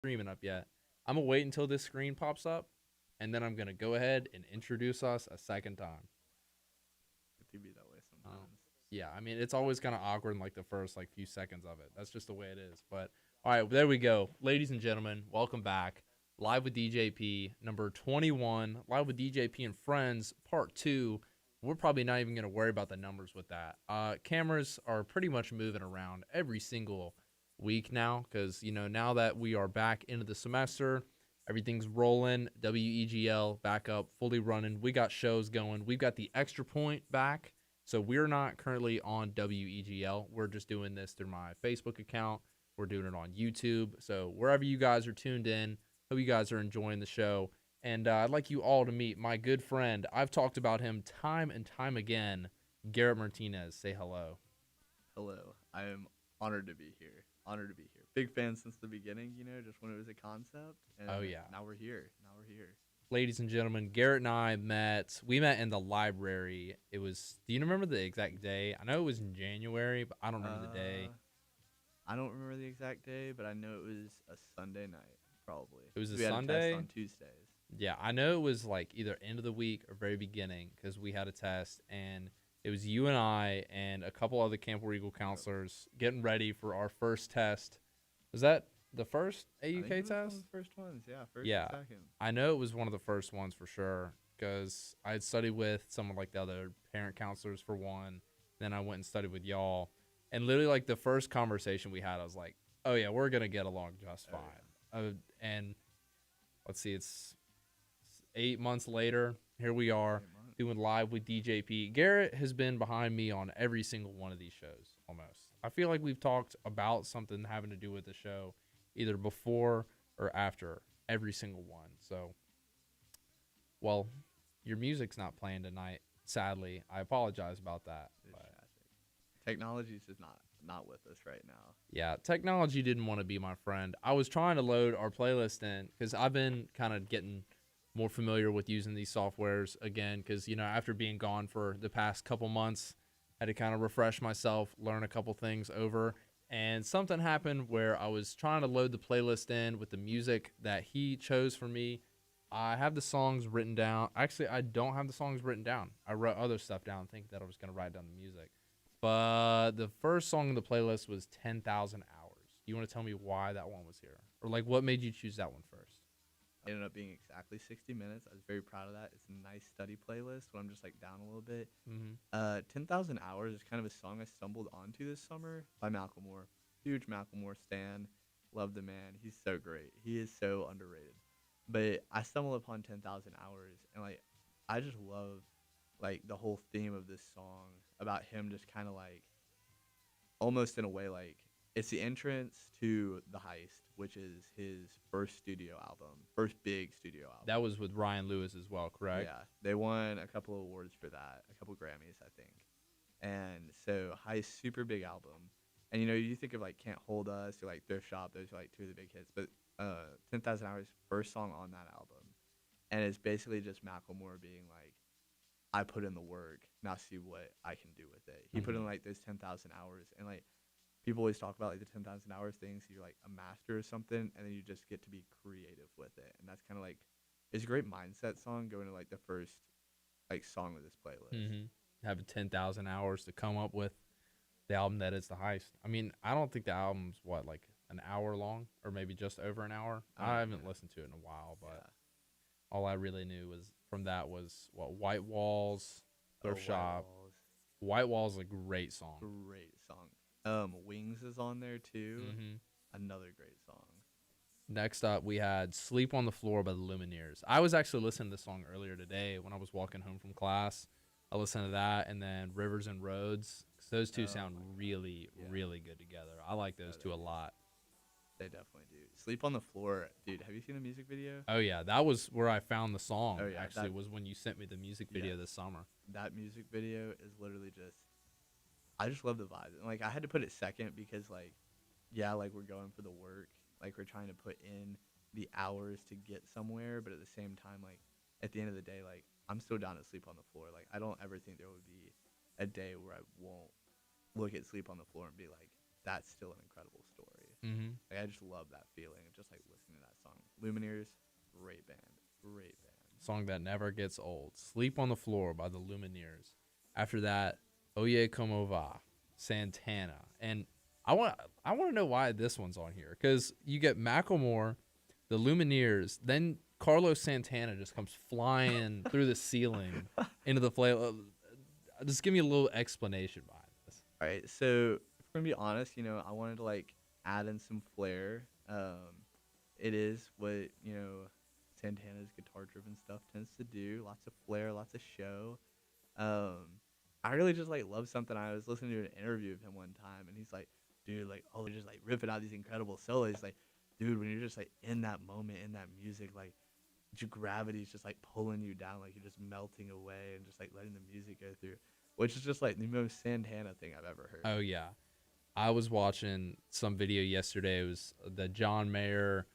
Streaming up yet. I'm gonna wait until this screen pops up, and then I'm gonna go ahead and introduce us a second time. It could be that way Um, sometimes. yeah, I mean it's always kind of awkward in like the first like few seconds of it. That's just the way it is. But all right, there we go, ladies and gentlemen. Welcome back, live with DJP number 21, live with DJP and friends, part two. We're probably not even gonna worry about the numbers with that. Cameras are pretty much moving around every single week now because now that we are back into the semester, everything's rolling. WEGL back up, fully running. We got shows going. We've got the extra point back. So we're not currently on WEGL. We're just doing this through my Facebook account. We're doing it on YouTube. So wherever you guys are tuned in, hope you guys are enjoying the show. And I'd like you all to meet my good friend. I've talked about him time and time again. Garrett Martinez. Say hello. Hello. I am honored to be here. Honored to be here. Big fan since the beginning, just when it was a concept. Oh, And yeah. now we're here. Now we're here. Ladies and gentlemen, Garrett and I met. We met in the library. It was, do you remember the exact day? I know it was in January, but I don't remember the day. Uh, I don't remember the exact day, but I know it was a Sunday night, probably. It was a We had a test Sunday. on Tuesdays. Yeah, I know it was like either end of the week or very beginning because we had a test, and it was you and I and a couple other Camp War Eagle Yep. counselors getting ready for our first test. Was that the first I think AUK it was one of test? the first ones. Yeah, first Yeah, and second. I know it was one of the first ones for sure because I had studied with some of like the other parent counselors for one. Then I went and studied with y'all, and literally like the first conversation we had, I was like, "Oh yeah, we're gonna get along just Oh, fine." yeah. And let's see, it's 8 months later. Here we are 8 months. doing live with DJP. Garrett has been behind me on every single one of these shows almost. I feel like we've talked about something having to do with the show either before or after every single one. So, well, your music's not playing tonight. Sadly, I apologize about that. It's But tragic. Technology's just not with us right now. yeah, technology didn't want to be my friend. I was trying to load our playlist in because I've been kind of getting more familiar with using these softwares again because, after being gone for the past couple months, I had to kind of refresh myself, learn a couple things over. And something happened where I was trying to load the playlist in with the music that he chose for me. I have the songs written down. Actually, I don't have the songs written down. I wrote other stuff down thinking that I was going to write down the music. But the first song in the playlist was 10,000 Hours. You want to tell me why that one was here? Or like what made you choose that one first? It ended up being exactly 60 minutes. I was very proud of that. It's a nice study playlist when I'm just like down a little bit. Mm-hmm. 10,000 Hours is kind of a song I stumbled onto this summer by Macklemore. Huge Macklemore stan. Love the man. He's so great. He is so underrated. But I stumbled upon 10,000 Hours and like I just love like the whole theme of this song about him just kind of like almost in a way like it's the entrance to the heist, which is his first studio album, first big studio album. That was with Ryan Lewis as well, correct? Yeah, they won a couple of awards for that, a couple Grammys, I think. And so heist, super big album. And you think of like Can't Hold Us or like Thrift Shop, those are like two of the big hits. But 10,000 Hours, first song on that album. And it's basically just Macklemore being like, I put in the work. Now see what I can do with it. He put Mm-hmm. in like those 10,000 hours, and like people always talk about like the 10,000 hours things. You're like a master or something, and then you just get to be creative with it. And that's kind of like it's a great mindset song going to like the first like song of this playlist. Mm-hmm. Having 10,000 hours to come up with the album that is the heist. I mean, I don't think the album's what, like an hour long or maybe just over an hour. I don't I even haven't know. listened to it in a while, but Yeah. all I really knew was from that was what White Walls, Oh, Thrift White Shop. Walls, White Walls is a great song. great song. Wings is on there too. Mm-hmm. Another great song. Next up, we had Sleep on the Floor by the Lumineers. I was actually listening to this song earlier today when I was walking home from class. I listened to that and then Rivers and Roads. 'Cause those two Oh sound my god. really, Yeah. really good together. I like No, those they two a do. lot. They definitely do. Sleep on the floor, dude. Have you seen the music video? Oh, yeah. That was where I found the song, Oh yeah, actually, was when you sent me the music video yes, this summer. that music video is literally just. I just love the vibe. And like I had to put it second because like, yeah, like we're going for the work, like we're trying to put in the hours to get somewhere, but at the same time, like at the end of the day, like I'm still down to sleep on the floor. Like I don't ever think there would be a day where I won't look at sleep on the floor and be like, that's still an incredible story. Mm-hmm. Like I just love that feeling of just like listening to that song. Lumineers, great band, great band. Song that never gets old. Sleep on the Floor by the Lumineers. After that, Oye Como Va, Santana. And I want I want to know why this one's on here, cuz you get Macklemore, the Lumineers, then Carlos Santana just comes flying through the ceiling into the play. Just give me a little explanation behind this. All right, so if we're gonna be honest, I wanted to like add in some flair. It is what Santana's guitar-driven stuff tends to do. Lots of flair, lots of show. I really just like love something. I was listening to an interview of him one time, and he's like, "Dude, like, oh, they're just like ripping out these incredible solos." Like, dude, when you're just like in that moment, in that music, like, gravity's just like pulling you down, like you're just melting away, and just like letting the music go through, which is just like the most Santana thing I've ever heard. Oh yeah. I was watching some video yesterday. It was the John Mayer.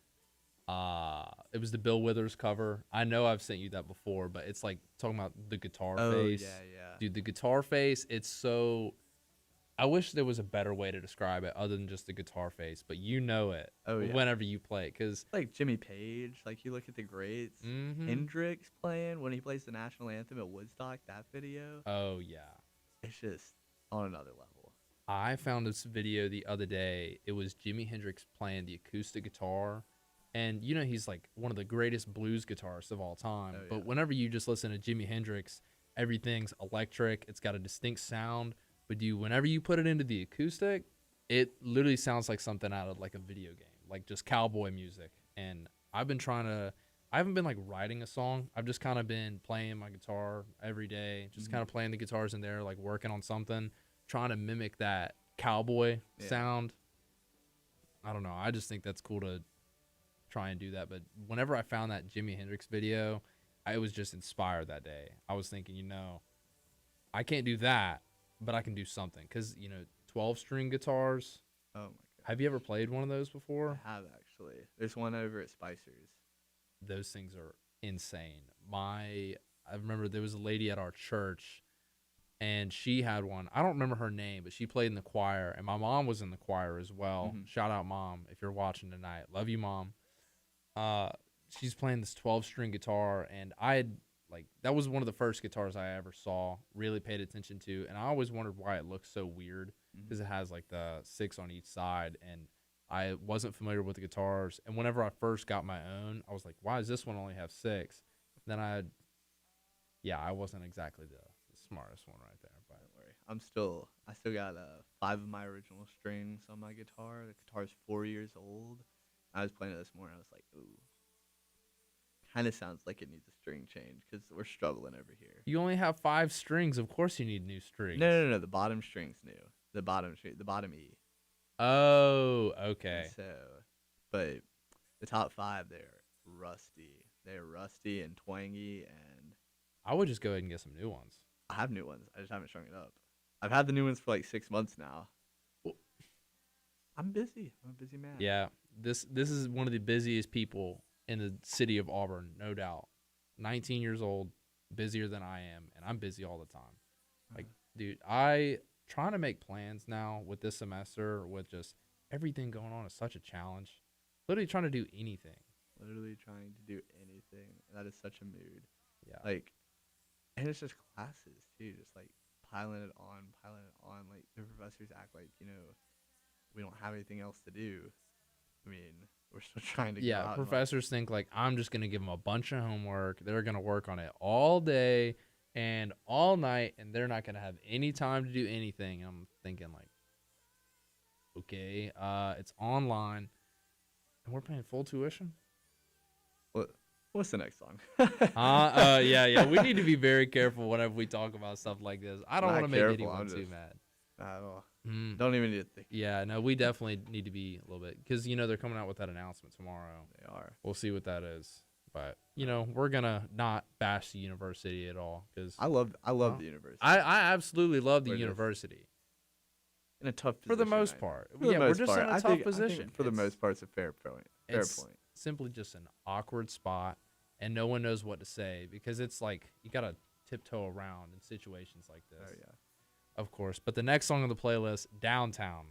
It was the Bill Withers cover. I know I've sent you that before, but it's like talking about the guitar face. Yeah, yeah. Dude, the guitar face, it's so. I wish there was a better way to describe it other than just the guitar face, but you know it Oh yeah. whenever you play it, because Like Jimmy Page, like you look at the greats. Hendrix playing when he plays the national anthem at Woodstock, that video, oh yeah. it's just on another level. I found this video the other day. It was Jimi Hendrix playing the acoustic guitar. And he's like one of the greatest blues guitarists of all time. Oh, yeah. But whenever you just listen to Jimi Hendrix, everything's electric. It's got a distinct sound. But whenever you put it into the acoustic, it literally sounds like something out of like a video game, like just cowboy music. And I haven't been like writing a song. I've just kind of been playing my guitar every day, just kind of playing the guitars in there, like working on something, trying to mimic that cowboy sound. I don't know. I just think that's cool to try and do that. But whenever I found that Jimi Hendrix video, I was just inspired that day. I was thinking, I can't do that, but I can do something. Because, 12-string guitars. Oh my god. Have you ever played one of those before? I have actually. There's one over at Spicer's. Those things are insane. I remember there was a lady at our church, and she had one. I don't remember her name, but she played in the choir, and my mom was in the choir as well. Shout out, Mom, if you're watching tonight. Love you, Mom. She's playing this 12-string guitar, and that was one of the first guitars I ever saw, really paid attention to, and I always wondered why it looks so weird, because it has like the 6 on each side, and I wasn't familiar with the guitars, and whenever I first got my own, I was like, why does this one only have 6? Then I wasn't exactly the smartest one right there, but Don't worry. I still got 5 of my original strings on my guitar. The guitar's 4 years old. I was playing it this morning. I was like, ooh. Kind of sounds like it needs a string change because we're struggling over here. you only have 5 strings. Of course you need new strings. No. The bottom string's new. The bottom E. Oh, okay. So, but the top 5, they're rusty. They're rusty and twangy, and I would just go ahead and get some new ones. I have new ones. I just haven't strung it up. I've had the new ones for like 6 months now. I'm busy. I'm a busy man. Yeah, this is one of the busiest people in the city of Auburn, no doubt. 19 years old, busier than I am, and I'm busy all the time. Like, dude, I trying to make plans now with this semester, with just everything going on, is such a challenge. Literally trying to do anything. Literally trying to do anything. That is such a mood. Yeah. Like, and it's just classes too, just like piling it on. Like the professors act like we don't have anything else to do. I mean, we're still trying to go out professors think like I'm just gonna give them a bunch of homework. They're gonna work on it all day and all night, and they're not gonna have any time to do anything. And I'm thinking like, okay, it's online, and we're paying full tuition. What's the next song? Yeah. We need to be very careful whenever we talk about stuff like this. I don't want to make anyone too mad. Don't even need to think. Yeah, no, we definitely need to be a little bit, because they're coming out with that announcement tomorrow. They are. We'll see what that is, but we're gonna not bash the university at all, because I love the university. I absolutely love the university. In a tough position, for the most part. Yeah, we're just in a tough position. I think for the most part, it's a fair point. It's simply just an awkward spot, and no one knows what to say, because it's like you gotta tiptoe around in situations like this. Oh yeah. Of course. But the next song on the playlist, Downtown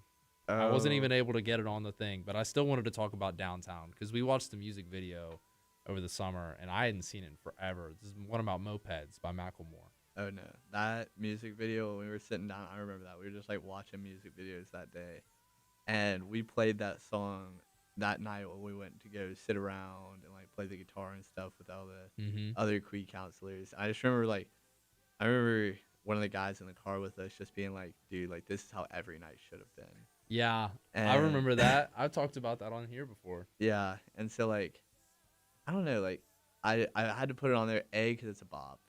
I wasn't Oh, even able to get it on the thing, but I still wanted to talk about Downtown because we watched the music video over the summer, and I hadn't seen it in forever. This is one about mopeds by Macklemore. oh no, that music video when we were sitting down, I remember that we were just like watching music videos that day, and we played that song that night when we went to go sit around and like play the guitar and stuff with all the Mm-hmm. other Quee counselors. I just remember like I remember one of the guys in the car with us just being like, "Dude, like this is how every night should have been." Yeah, I And remember that. I've talked about that on here before. yeah, and so like I don't know, like I had to put it on there a because it's a bop,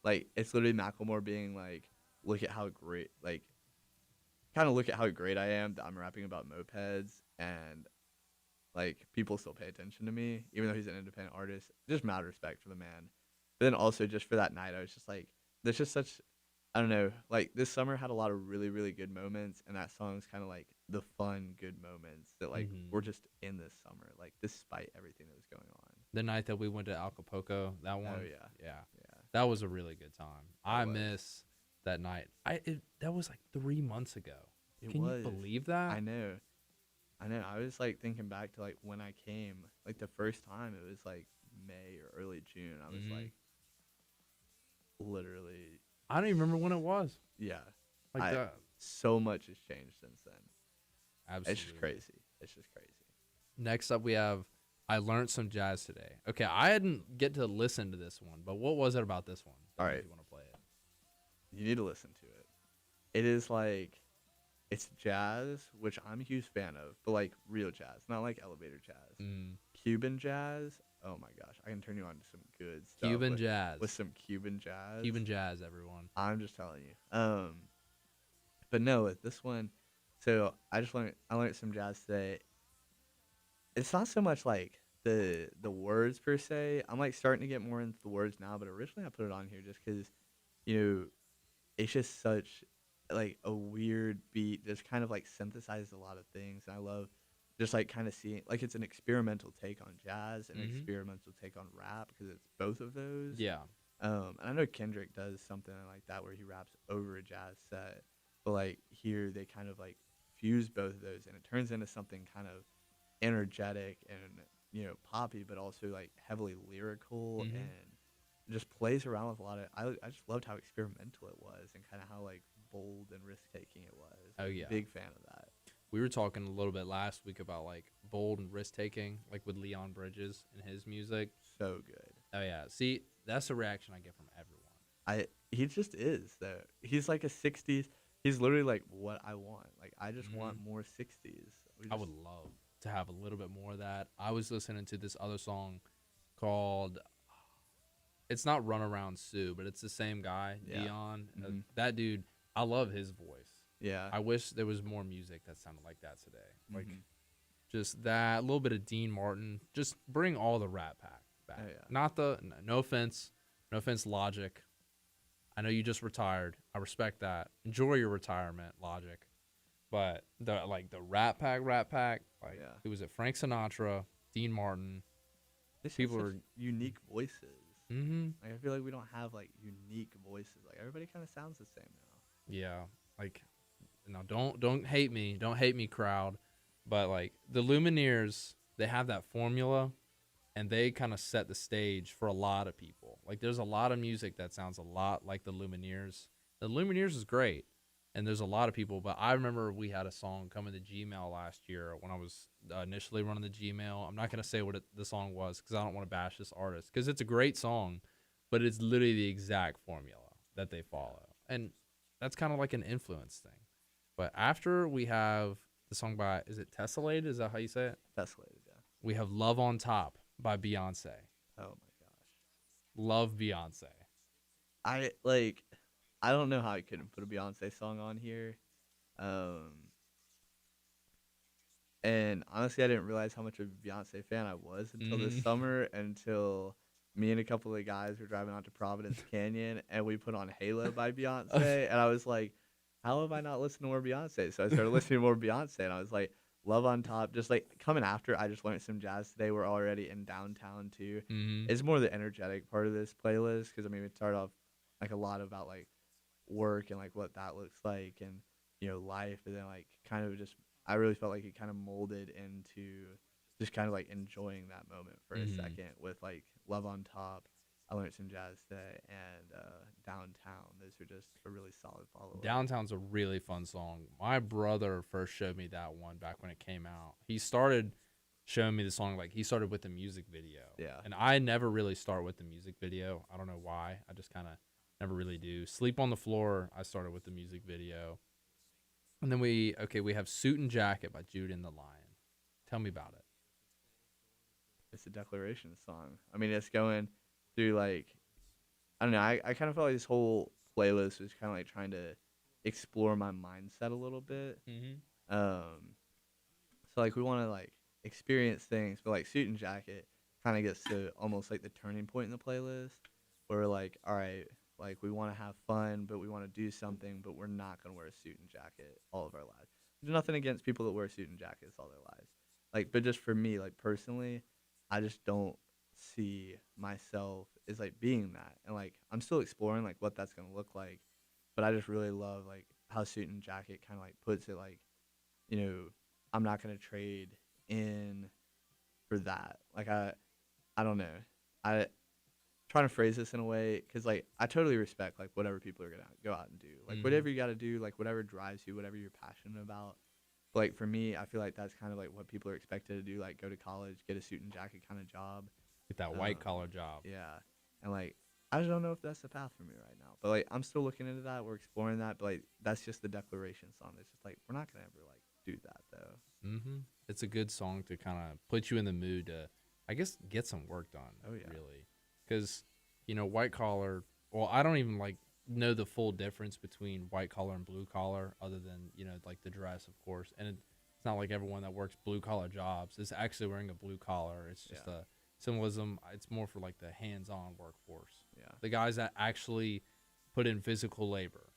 like it's literally Macklemore being like, "Look at how great like." Kind of look at how great I am that I'm rapping about mopeds and like people still pay attention to me, even though he's an independent artist. Just mad respect for the man. But then also just for that night, I was just like, there's just such, I don't know, like this summer had a lot of really, really good moments, and that song's kind of like the fun, good moments that like Mm-hmm. were just in this summer, like despite everything that was going on. The night that we went to Acapulco, that Oh one, yeah, yeah, yeah, that was a really good time. that I was, miss that night. That was like 3 months ago. it Can you was. believe that? I know, I know. I was like thinking back to like when I came, like the first time it was like May or early June. I was Mm-hmm. like, literally, I don't even remember when it was. yeah. Like I that. so much has changed since then. It's just Absolutely. crazy. It's just crazy. Next up, we have I learned some jazz today. Okay, I didn't get to listen to this one, but what was it about this one that All made right, you want to play it? you need to listen to it. It is like it's jazz, which I'm a huge fan of, but like real jazz, not like elevator jazz. Mm, Cuban jazz. Oh my gosh, I can turn you on to some good stuff Cuban jazz. with some Cuban jazz. Cuban jazz, everyone. I'm just telling you. But no, with this one, so I learned some jazz today. It's not so much like the words per se. I'm like starting to get more into the words now, but originally I put it on here just because you know it's just such like a weird beat. Just kind of like synthesizes a lot of things, and I love just like kind of seeing like it's an experimental take on jazz and an Hmm. experimental take on rap because it's both of those. Yeah. And I know Kendrick does something like that where he raps over a jazz set, but like here they kind of like fuse both of those, and it turns into something kind of energetic and poppy, but also like heavily lyrical Hmm. and just plays around with a lot of. I just loved how experimental it was and kind of how like bold and risk taking it was. Oh yeah. Big fan of that. We were talking a little bit last week about like bold and risk taking, like with Leon Bridges and his music. So good. Oh yeah. See, that's the reaction I get from everyone. He just is though. He's like a '60s. He's literally like what I want. Like I just Hmm. want more '60s. I would love to have a little bit more of that. I was listening to this other song called it's not Run Around Sue, but it's the same guy, Yeah. Dion. Mhm. That dude, I love his voice. Yeah. I wish there was more music that sounded like that today. Like Mhm. just that, a little bit of Dean Martin. Just bring all the Rat Pack back. Oh, yeah. Not the no offense, no offense, Logic. I know you just retired. I respect that. Enjoy your retirement, Logic. But the Rat Pack, like Yeah. it was at Frank Sinatra, Dean Martin. They have People such are unique voices. mm-hmm. Like I feel like we don't have like unique voices. Like everybody kind of sounds the same now. Yeah. Like now don't hate me. Don't hate me, crowd. But like the Lumineers, they have that formula and they kind of set the stage for a lot of people. Like there's a lot of music that sounds a lot like the Lumineers. The Lumineers is great, and there's a lot of people. But I remember we had a song come into Gmail last year when I was initially running the Gmail. I'm not gonna say what the song was because I don't want to bash this artist because it's a great song, but it's literally the exact formula that they follow, and that's kind of like an influence thing. But after we have the song by is it Tessellated? Is that how you say it? Tessellated, yeah. We have Love on Top by Beyonce. Oh my gosh. Love Beyonce. I like. I don't know how I couldn't put a Beyonce song on here. Um, and honestly, I didn't realize how much of a Beyonce fan I was until this Mm. summer. Until me and a couple of guys were driving out to Providence Canyon, and we put on "Halo" by Beyonce, and I was like, "How have I not listened to more Beyonce?" So I started listening to more Beyonce, and I was like, "Love on Top." Just like coming after, I just learned some jazz today. We're already in downtown too. Mm-hmm. It's more the energetic part of this playlist because I mean, we start off like a lot about like work and like what that looks like and life, and then like kind of just I really felt like it kind of molded into just kind of like enjoying that moment for a Hmm. second with like Love on Top. I learned some jazz today and Downtown. Those are just a really solid follow up. Downtown's a really fun song. My brother first showed me that one back when it came out. He started showing me the song like he started with the music video. Yeah. And I never really start with the music video. I don't know why. I just kind of never really do. Sleep on the Floor, I started with the music video. And then we have Suit and Jacket by Jude and the Lion. Tell me about it. It's a declaration song. I mean, it's going through like I don't know. I kind of felt like this whole playlist was kind of like trying to explore my mindset a little bit. Mm-hmm. Um, so like we want to like experience things, but like Suit and Jacket kind of gets to almost like the turning point in the playlist where we're like, all right, like we want to have fun, but we want to do something, but we're not gonna wear a suit and jacket all of our lives. There's nothing against people that wear suit and jackets all their lives, like, but just for me, like personally, I just don't see myself as like being that, and like I'm still exploring like what that's gonna look like, but I just really love like how suit and jacket kind of like puts it like, you know, I'm not gonna trade in for that. Like I don't know. I trying to phrase this in a way because like I totally respect like whatever people are gonna go out and do, like Mm-hmm. whatever you got to do, like whatever drives you, whatever you're passionate about. But like for me, I feel like that's kind of like what people are expected to do, like go to college, get a suit and jacket kind of job. Get that white Um, collar job. yeah, and like I just don't know if that's the path for me right now. But like I'm still looking into that. We're exploring that. But like that's just the declaration song. It's just like we're not gonna ever like do that though. Mm-hmm. It's a good song to kind of put you in the mood to, I guess, get some work done. Oh yeah, Really, because white collar. Well, I don't even like know the full difference between white collar and blue collar, other than like the dress, of course. And it's not like everyone that works blue collar jobs is actually wearing a blue collar. It's just yeah, a symbolism. It's more for like the hands-on workforce, yeah, the guys that actually put in physical labor.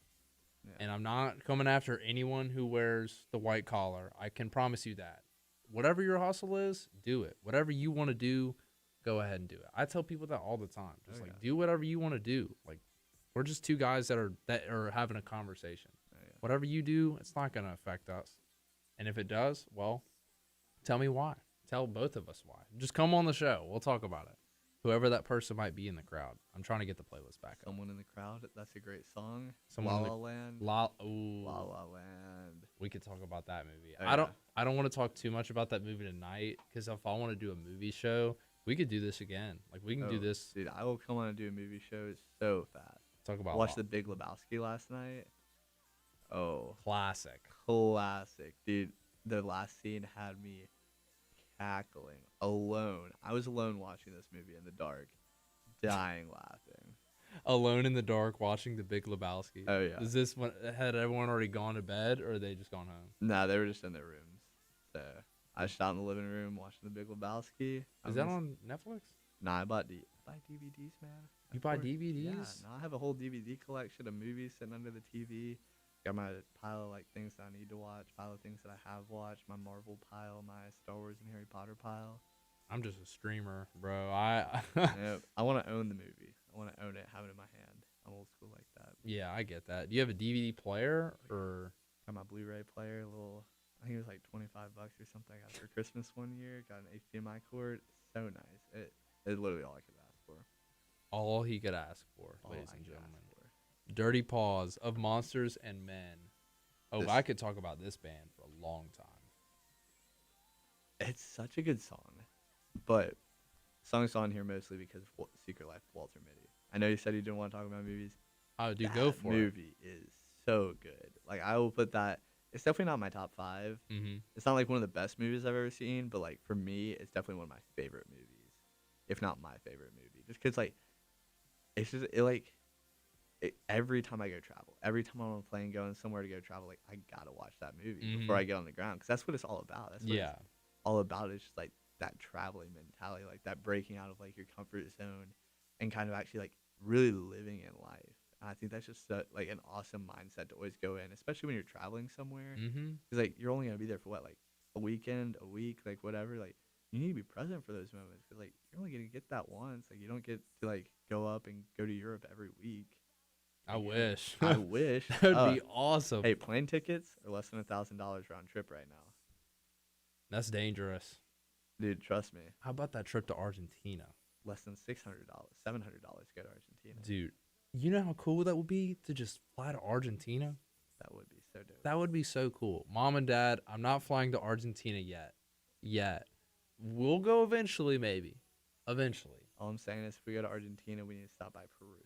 yeah. And I'm not coming after anyone who wears the white collar. I can promise you that. Whatever your hustle is, do it. Whatever you want to do, go ahead and do it. I tell people that all the time. Just Oh like yeah, do whatever you want to do. Like we're just two guys that are having a conversation. oh yeah. Whatever you do, it's not going to affect us. And if it does, well, tell me why. Tell both of us why. Just come on the show. We'll talk about it. Whoever that person might be in the crowd. I'm trying to get the playlist back up. Someone in the crowd. That's a great song. Someone La in the La Land. ooh. La La Land. We could talk about that movie. Oh, I don't yeah. I don't want to talk too much about that movie tonight because if I want to do a movie show, we could do this again. Like we can do Oh, this. dude, I will come on and do a movie show so fast. Talk I about watched The Big Lebowski last night. Oh, classic. classic, dude. The last scene had me cackling alone. I was alone watching this movie in the dark, dying laughing. Alone in the dark watching The Big Lebowski. Oh yeah. Is this when had everyone already gone to bed or are they just gone home? Nah, they were just in their rooms. So I was out in the living room watching The Big Lebowski. Is that on Netflix? Nah, I bought DVDs, man. You Of buy course. DVDs? Yeah, no, I have a whole DVD collection of movies sitting under the TV. Got my pile of like things that I need to watch, pile of things that I have watched, my Marvel pile, my Star Wars and Harry Potter pile. I'm just a streamer, bro. I Yep. I want to own the movie. I want to own it, have it in my hand. I'm old school like that. Yeah, I get that. Do you have a DVD player or Got my Blu-ray player, little. I think it was like $25 or something. I got it for Christmas one year. Got an HDMI cord. So nice. It's literally all I could ask for. all he could ask for, All ladies I and could gentlemen? ask for. Dirty Paws of Monsters and Men. Oh, This- I could talk about this band for a long time. It's such a good song, but song's on here mostly because of Secret Life of Walter Mitty. I know you said you didn't want to talk about movies. Oh, dude, That go for it. movie is so good. Like I will put that. It's definitely not my top 5. Mm-hmm. It's not like one of the best movies I've ever seen, but like for me, it's definitely one of my favorite movies, if not my favorite movie. Just because like it's just every time I go travel, every time I'm on a plane going somewhere to go travel, like I gotta watch that movie before Mhm. I get on the ground because that's what it's all about. That's what Yeah. it's all about. Is just like that traveling mentality, like that breaking out of like your comfort zone, and kind of actually like really living in life. And I think that's just like an awesome mindset to always go in, especially when you're traveling somewhere. Mm-hmm. Because like you're only gonna be there for what, like a weekend, a week, like whatever. Like you need to be present for those moments because like you're only gonna get that once. Like you don't get to like go up and go to Europe every week. I Like, wish. I wish. That would be awesome. Hey, plane tickets are less than $1,000 round trip right now. That's dangerous. Dude, trust me. How about that trip to Argentina? Less than $600, $700 to go to Argentina. Dude, you know how cool that would be to just fly to Argentina? That would be so dope. That would be so cool. Mom and Dad, I'm not flying to Argentina yet. Yet. We'll go eventually, maybe. Eventually. All I'm saying is, if we go to Argentina, we need to stop by Peru.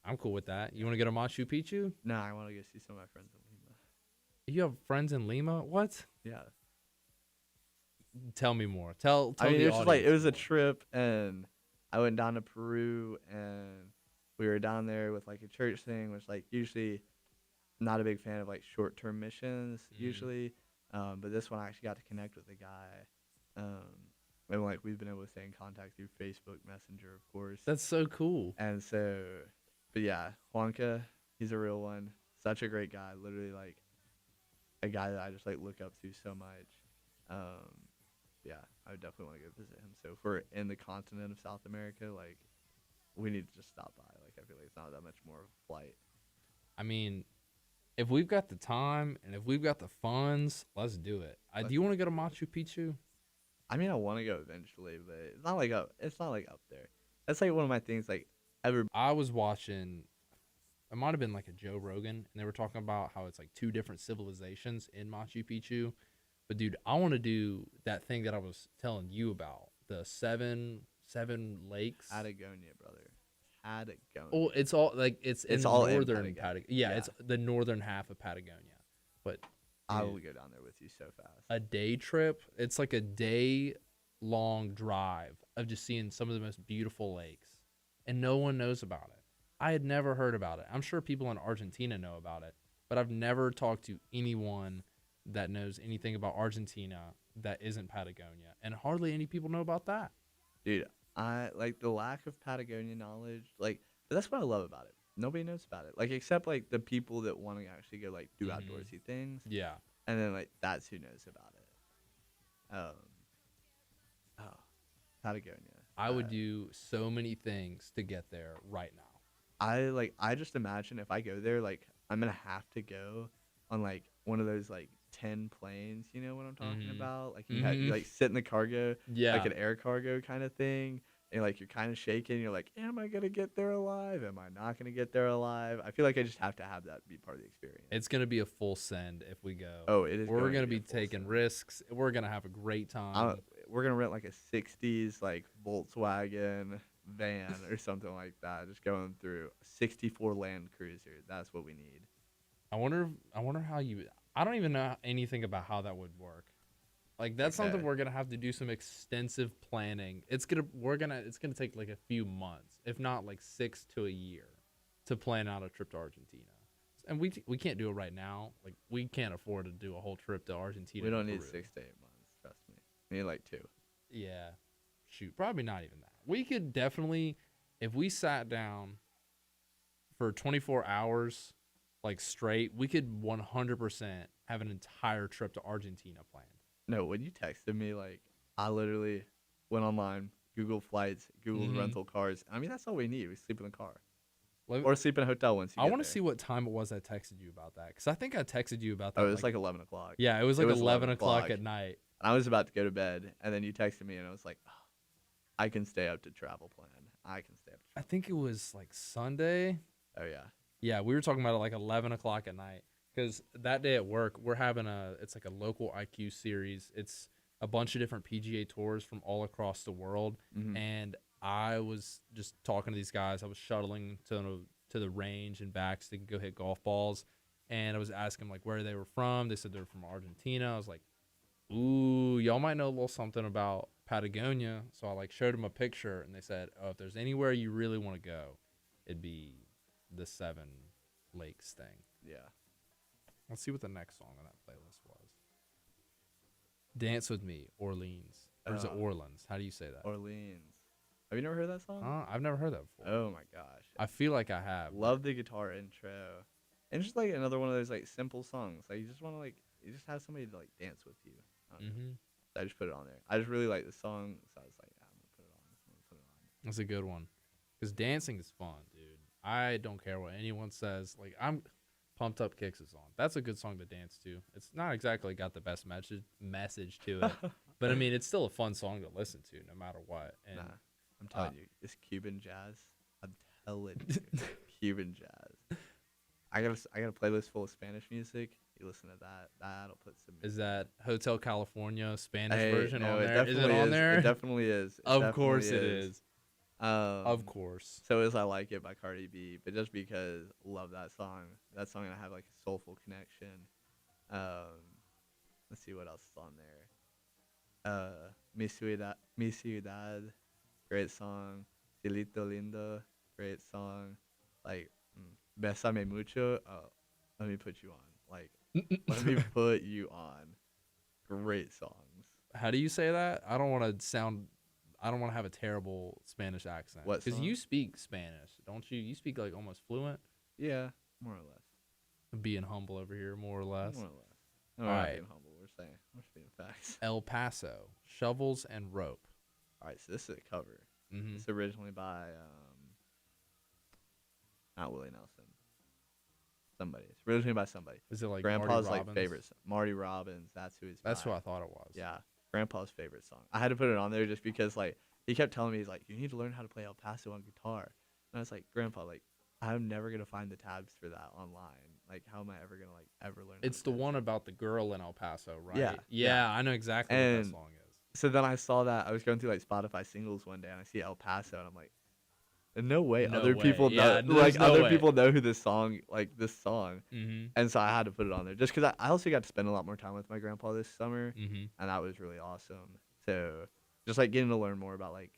I'm cool with that. You want to go to Machu Picchu? Nah, I want to go see some of my friends in Lima. You have friends in Lima? What? Yeah. Tell me more. Tell I mean, the it was just like, it was a more. trip, and I went down to Peru, and we were down there with like a church thing, which like usually not a big fan of like short-term missions usually. But this one I actually got to connect with a guy. And like we've been able to stay in contact through Facebook Messenger, of course. That's so cool. And so, but yeah, Juanca, he's a real one. Such a great guy. Literally like a guy that I just like look up to so much. Yeah, I would definitely want to go visit him. So if we're in the continent of South America, like we need to just stop by. Like I feel like it's not that much more of a flight. I mean, if we've got the time and if we've got the funds, let's do it. Do you want to go to Machu Picchu? I mean, I want to go eventually, but it's not like up. It's not like up there. That's like one of my things. Like ever. I was watching, it might have been like a Joe Rogan, and they were talking about how it's like two different civilizations in Machu Picchu. But dude, I want to do that thing that I was telling you about, the seven lakes. Patagonia, brother. Patagonia. Oh, it's all like it's in all in northern Patagonia. Yeah, Yeah. it's the northern half of Patagonia. But I will dude, go down there with you so fast. a day trip. It's like a day long drive of just seeing some of the most beautiful lakes, and no one knows about it. I had never heard about it. I'm sure people in Argentina know about it, but I've never talked to anyone that knows anything about Argentina that isn't Patagonia, and hardly any people know about that. Dude, I like the lack of Patagonia knowledge. Like, but that's what I love about it. Nobody knows about it. Like, except like the people that want to actually go like do outdoorsy things. Yeah. And then like that's who knows about it. Oh, Patagonia. I would do so many things to get there right now. I just imagine if I go there, like I'm gonna have to go on like one of those like 10 planes. You know what I'm talking about? Like you like sit in the cargo, Yeah. like an air cargo kind of thing. And like you're kind of shaking. You're like, am I gonna get there alive? Am I not gonna get there alive? I feel like I just have to have that be part of the experience. It's gonna be a full send if we go. Oh, it is. We're going gonna to be a full taking send. risks. We're gonna have a great time. We're gonna rent like a '60s like Volkswagen van or something like that. Just going through a '64 Land Cruiser. That's what we need. I wonder how you. I don't even know anything about how that would work. Like that's something Okay. we're gonna have to do some extensive planning. It's gonna take like a few months, if not like 6 to a year, to plan out a trip to Argentina. And we can't do it right now. Like we can't afford to do a whole trip to Argentina. We don't and need Peru. 6 to 8 months. Trust me. We need like 2. Yeah, shoot, probably not even that. We could definitely, if we sat down for 24 hours, like straight, we could 100% have an entire trip to Argentina planned. No, when you texted me, like I literally went online, Google flights, Google rental cars. I mean, that's all we need. We sleep in the car or sleep in a hotel once. I want to see what time it was I texted you about that, because I think I texted you about that. Oh, it was like 11 o'clock. Yeah, it was like 11 o'clock at night. I was about to go to bed, and then you texted me, and I was like, oh, I can stay up to travel plan. I can stay up. I think it was like Sunday. Oh, yeah. Yeah, we were talking about it like 11 o'clock at night, because that day at work, we're having it's like a local IQ series. It's a bunch of different PGA tours from all across the world. And I was just talking to these guys. I was shuttling to the range and back so they could go hit golf balls. And I was asking like where they were from. They said they're from Argentina. I was like, ooh, y'all might know a little something about Patagonia. So I like showed them a picture, and they said, oh, if there's anywhere you really want to go, it'd be the 7 lakes thing. Yeah. Let's see what the next song on that playlist was. Dance With Me, Orleans. Or is it Orleans? How do you say that? Orleans. Have you never heard that song? I've never heard that before. Oh, my gosh. I feel like I have. Love the guitar intro. And just like another one of those like simple songs. Like you just want to like, you just have somebody to like dance with you. I don't know. So I just put it on there. I just really like the song. So I was like, yeah, I'm going to put it on. I'm gonna put it on. That's a good one. Because dancing is fun, dude. I don't care what anyone says. Like, Pumped Up Kicks is on. That's a good song to dance to. It's not exactly got the best message to it, but I mean, it's still a fun song to listen to no matter what. And Nah, I'm telling you, it's Cuban jazz. I'm telling you, Cuban jazz. I got a playlist full of Spanish music. You listen to that. That'll put some. is that Hotel California Spanish Hey, version no, on it there? Is it definitely on is. there? It definitely is. It Of course definitely it is. Um, Of course. So is I Like It by Cardi B, but just because love that song. That song and I have like a soulful connection. Let's see what else is on there. Mi Ciudad, great song. Cielito Lindo, great song. Like Besame Mucho. Let me put you on. Like let me put you on. Great songs. How do you say that? I don't want to have a terrible Spanish accent. What Because song? you speak Spanish, don't you? You speak like almost fluent. Yeah, more or less. Being humble over here, more or less. More or less. No, we're All not right. being humble. We're speaking facts. El Paso, Shovels and Rope. All right, so this is a cover. Mm-hmm. It's originally by not Willie Nelson. Somebody. It's originally by somebody. Is it like Grandpa's Marty like Robbins? favorite. Marty Robbins. That's who it's. That's by. who I thought it was. Yeah, Grandpa's favorite song. I had to put it on there just because like he kept telling me he's like, you need to learn how to play El Paso on guitar, and I was like, Grandpa, like I'm never gonna find the tabs for that online. Like, how am I ever gonna like ever learn? It's the one about the girl in El Paso, right? Yeah, Yeah, I know exactly what that And song is. So then I saw that I was going through like Spotify singles one day, and I see El Paso, and I'm like, no way, No other way. people know, Yeah, there's like no other way. people know who this song, Mm-hmm. and so I had to put it on there just because I also got to spend a lot more time with my grandpa this summer, Mm-hmm. and that was really awesome. So just like getting to learn more about like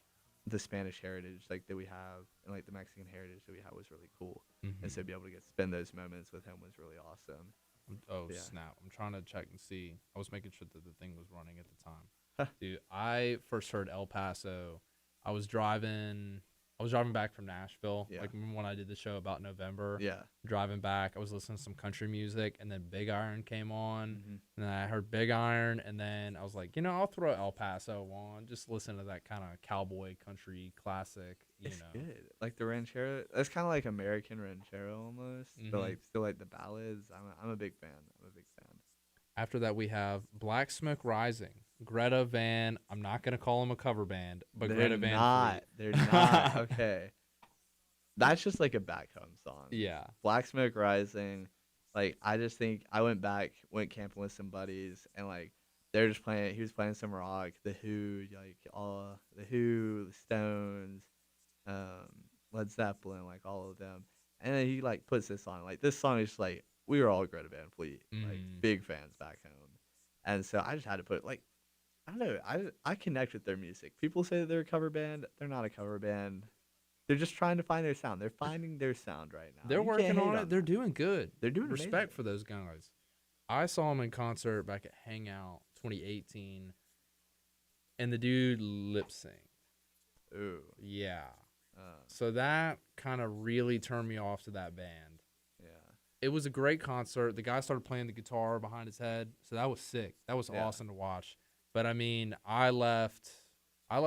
the Spanish heritage like that we have and like the Mexican heritage that we have was really cool, Mm-hmm. and so to be able to spend those moments with him was really awesome. Oh, Yeah. snap. I'm trying to check and see. I was making sure that the thing was running at the time. Huh. Dude, I first heard El Paso. I was driving back from Nashville. Yeah. Like, remember when I did the show about November? Yeah. Driving back, I was listening to some country music, and then Big Iron came on. Mhm. And then I heard Big Iron, and then I was like, I'll throw El Paso on. Just listen to that kind of cowboy country classic, It's good. Like the ranchero, that's kind of like American ranchero almost, but Mhm. like still like the ballads. I'm a big fan. I'm a big fan. After that, we have Black Smoke Rising. Greta Van, I'm not going to call them a cover band, but They're Greta Van not. Fleet. They're not. Okay. That's just like a back home song. Yeah. Black Smoke Rising. Like I just think I went camping with some buddies, and like they're just playing. He was playing some rock, the Who, like all the Who, the Stones, Led Zeppelin, like all of them. And then he like puts this on. Like this song is just like we were all Greta Van Fleet, like big fans back home, and so I just had to put like I don't know. I connect with their music. People say that they're a cover band. They're not a cover band. They're just trying to find their sound. They're finding their sound right now. They're You can't working hate on it. They're that. doing good. They're doing Respect amazing. for those guys. I saw him in concert back at Hangout 2018, and the dude lip synced. Ooh. Yeah. Uh, So that kind of really turned me off to that band. yeah. It was a great concert. The guy started playing the guitar behind his head, so that was sick. That was Yeah. awesome to watch. But I mean, I left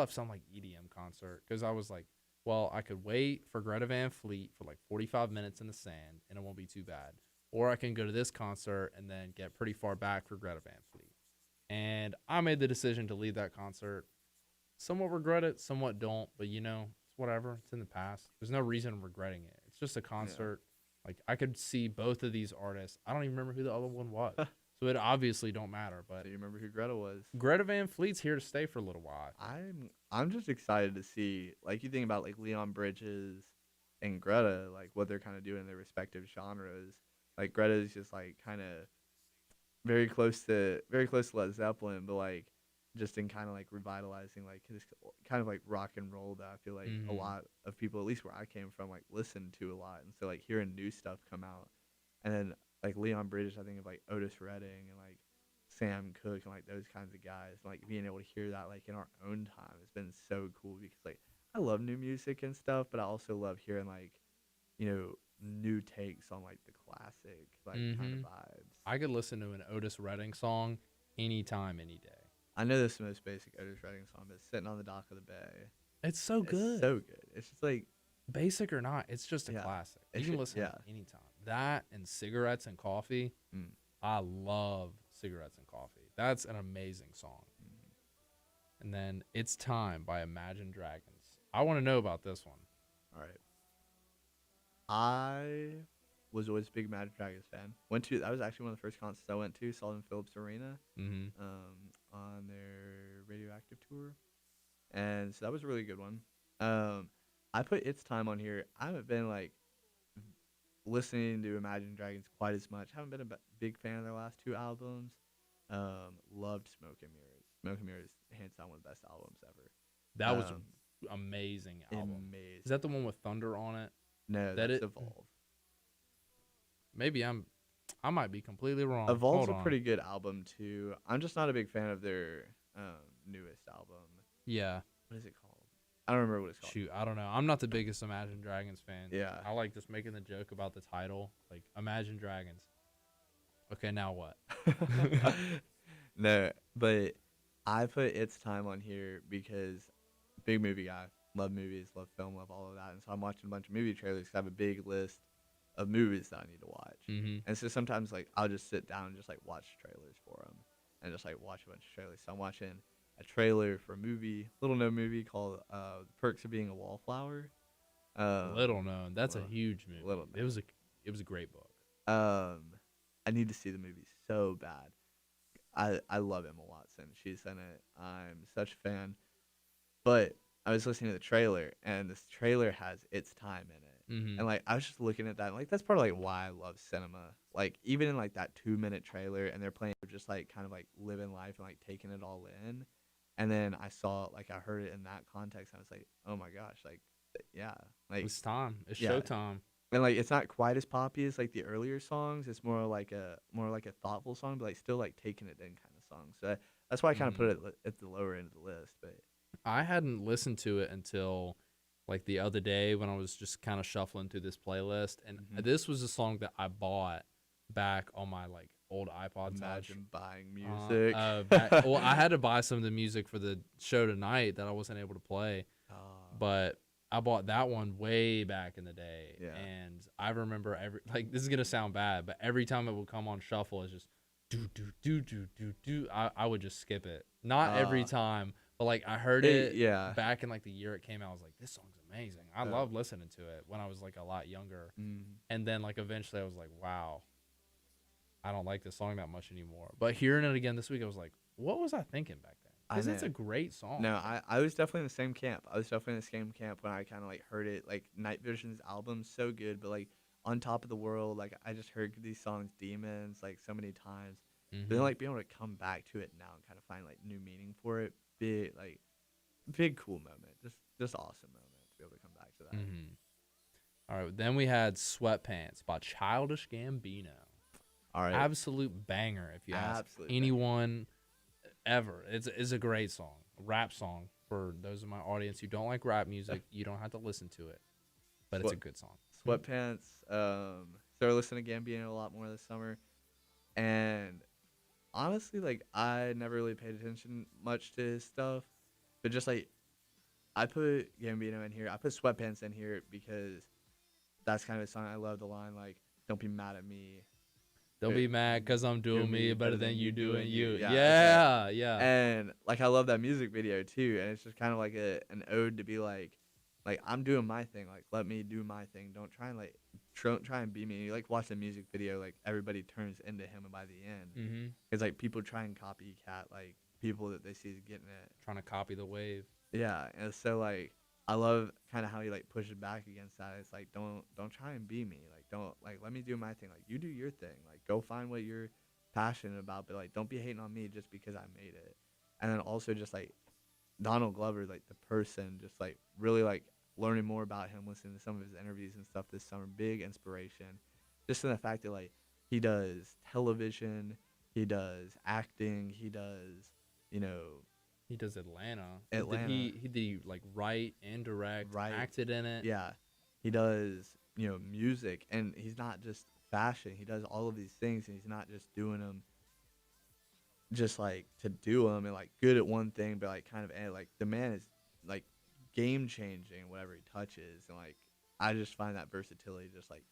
some like EDM concert because I was like, well, I could wait for Greta Van Fleet for like 45 minutes in the sand, and it won't be too bad. Or I can go to this concert and then get pretty far back for Greta Van Fleet. And I made the decision to leave that concert. Somewhat regret it, somewhat don't, but it's whatever. It's in the past. There's no reason I'm regretting it. It's just a concert. Like, I could see both of these artists. I don't even remember who the other one was. So it obviously don't matter. But Do you remember who Greta was? Greta Van Fleet's here to stay for a little while. I'm just excited to see, like, you think about like Leon Bridges and Greta, like what they're kind of doing in their respective genres. Like Greta is just like kind of very close to Led Zeppelin, but like just in kind of like revitalizing like this kind of like rock and roll that I feel like a Mhm. lot of people, at least where I came from, like listened to a lot. And so like hearing new stuff come out, and then like Leon Bridges, I think of like Otis Redding and like Sam Cooke and like those kinds of guys. Like being able to hear that like in our own time has been so cool because like I love new music and stuff, but I also love hearing like new takes on like the classic like kind of Mhm. vibes. I could listen to an Otis Redding song anytime, any day. I know this is the most basic Otis Redding song, but Sitting on the Dock of the Bay. It's so It's good. so good. It's just like Basic or not, it's just a Yeah. classic. It's You can ju- listen to yeah. it anytime. that and cigarettes and coffee. Mm. I love cigarettes and coffee. That's an amazing song. And then It's Time by Imagine Dragons. I want to know about this one. All right. I was always a big Imagine Dragons fan. That was actually one of the first concerts I went to. Saw them in Phillips Arena, Mm-hmm. on their Radioactive tour, and so that was a really good one. I put It's Time on here. I haven't been like listening to Imagine Dragons quite as much. Haven't been a big fan of their last two albums. Loved Smoke and Mirrors. Smoke and Mirrors, hands down, one of the best albums ever. That was Um, an amazing album. Amazing. Is that the one with Thunder on it? No, that that's it? Evolve. Maybe I might be completely wrong. Evolve's Hold a on. pretty good album too. I'm just not a big fan of their newest album. Yeah. What is it called? I don't remember what it's called. Shoot, I don't know. I'm not the biggest Imagine Dragons fan. Yeah. I like just making the joke about the title, like Imagine Dragons. Okay, now what? No, but I put It's Time on here because big movie guy. Love movies, love film, love all of that. And so I'm watching a bunch of movie trailers 'cause I have a big list of movies that I need to watch. Mm-hmm. And so sometimes like I'll just sit down and just like watch trailers for them and just like watch a bunch of trailers. So I'm watching a trailer for a movie, little known movie called The Perks of Being a Wallflower. Little known. That's a little- huge movie. little It was a great book. I need to see the movie so bad. I love Emma Watson. She's in it. I'm such a fan. But I was listening to the trailer, and this trailer has It's Time in it. Mm-hmm. And like I was just looking at that, and like that's part of like why I love cinema. Like even in like that 2 minute trailer, and they're playing just like kind of like living life and like taking it all in. And then I heard it in that context. And I was like, oh my gosh, like yeah, like It's time. It's yeah. showtime. and like it's not quite as poppy as like the earlier songs. It's more like a thoughtful song, but like still like taking it in kind of song. So that's why I kind of put it at the lower end of the list. But I hadn't listened to it until like the other day when I was just kind of shuffling through this playlist, and this was a song that I bought back on my like old iPod Touch. imagine buying music. Well, I had to buy some of the music for the show tonight that I wasn't able to play, but I bought that one way back in the day. Yeah. And I remember this is gonna sound bad, but every time it would come on shuffle, it's just do do do do do do. I would just skip it. Not every time, but like I heard it back in like the year it came out. I was like, this song's amazing. I love listening to it when I was like a lot younger. And then like eventually I was like, wow, I don't like this song that much anymore. But hearing it again this week, I was like, what was I thinking back then? Because it's a great song. No, I was definitely in the same camp. I was definitely in the same camp when I kind of like heard it. Like Night Vision's album's so good, but like On Top of the World, like I just heard these songs Demons like so many times. But then like being able to come back to it now and kind of find like new meaning for it, big cool moment. Just awesome moment to be able to come back to that. All right, then we had Sweatpants by Childish Gambino. All right. Absolute banger if you ask anyone ever. It's a great song, a rap song. For those in my audience who don't like rap music, you don't have to listen to it, but it's a good song. Sweatpants. Started listening to Gambino a lot more this summer, and honestly, like I never really paid attention much to his stuff, but just like I put Gambino in here. I put Sweatpants in here because that's kind of a song I love. The line like, "Don't be mad at me." Don't be mad because I'm doing me better than you doing you. Yeah. Yeah. And like I love that music video too, and it's just kind of like an ode to be like I'm doing my thing. Like let me do my thing. Don't try and be me. You like watch the music video, like everybody turns into him by the end. Because like people try and copycat like people that they see getting it. Trying to copy the wave. Yeah, and so like I love kind of how he like pushes back against that. It's like don't try and be me. Like don't like let me do my thing. Like you do your thing. Like go find what you're passionate about, but like don't be hating on me just because I made it. And then also just like Donald Glover, like the person, just like really like learning more about him, listening to some of his interviews and stuff this summer. Big inspiration. Just in the fact that like he does television, he does acting, he does, he does Atlanta. Did he like write and direct, acted in it? Yeah. He does, music, and he's not just fashion. He does all of these things, and he's not just doing them just like to do them and like good at one thing, but like kind of like the man is like game changing whatever he touches, and like I just find that versatility just like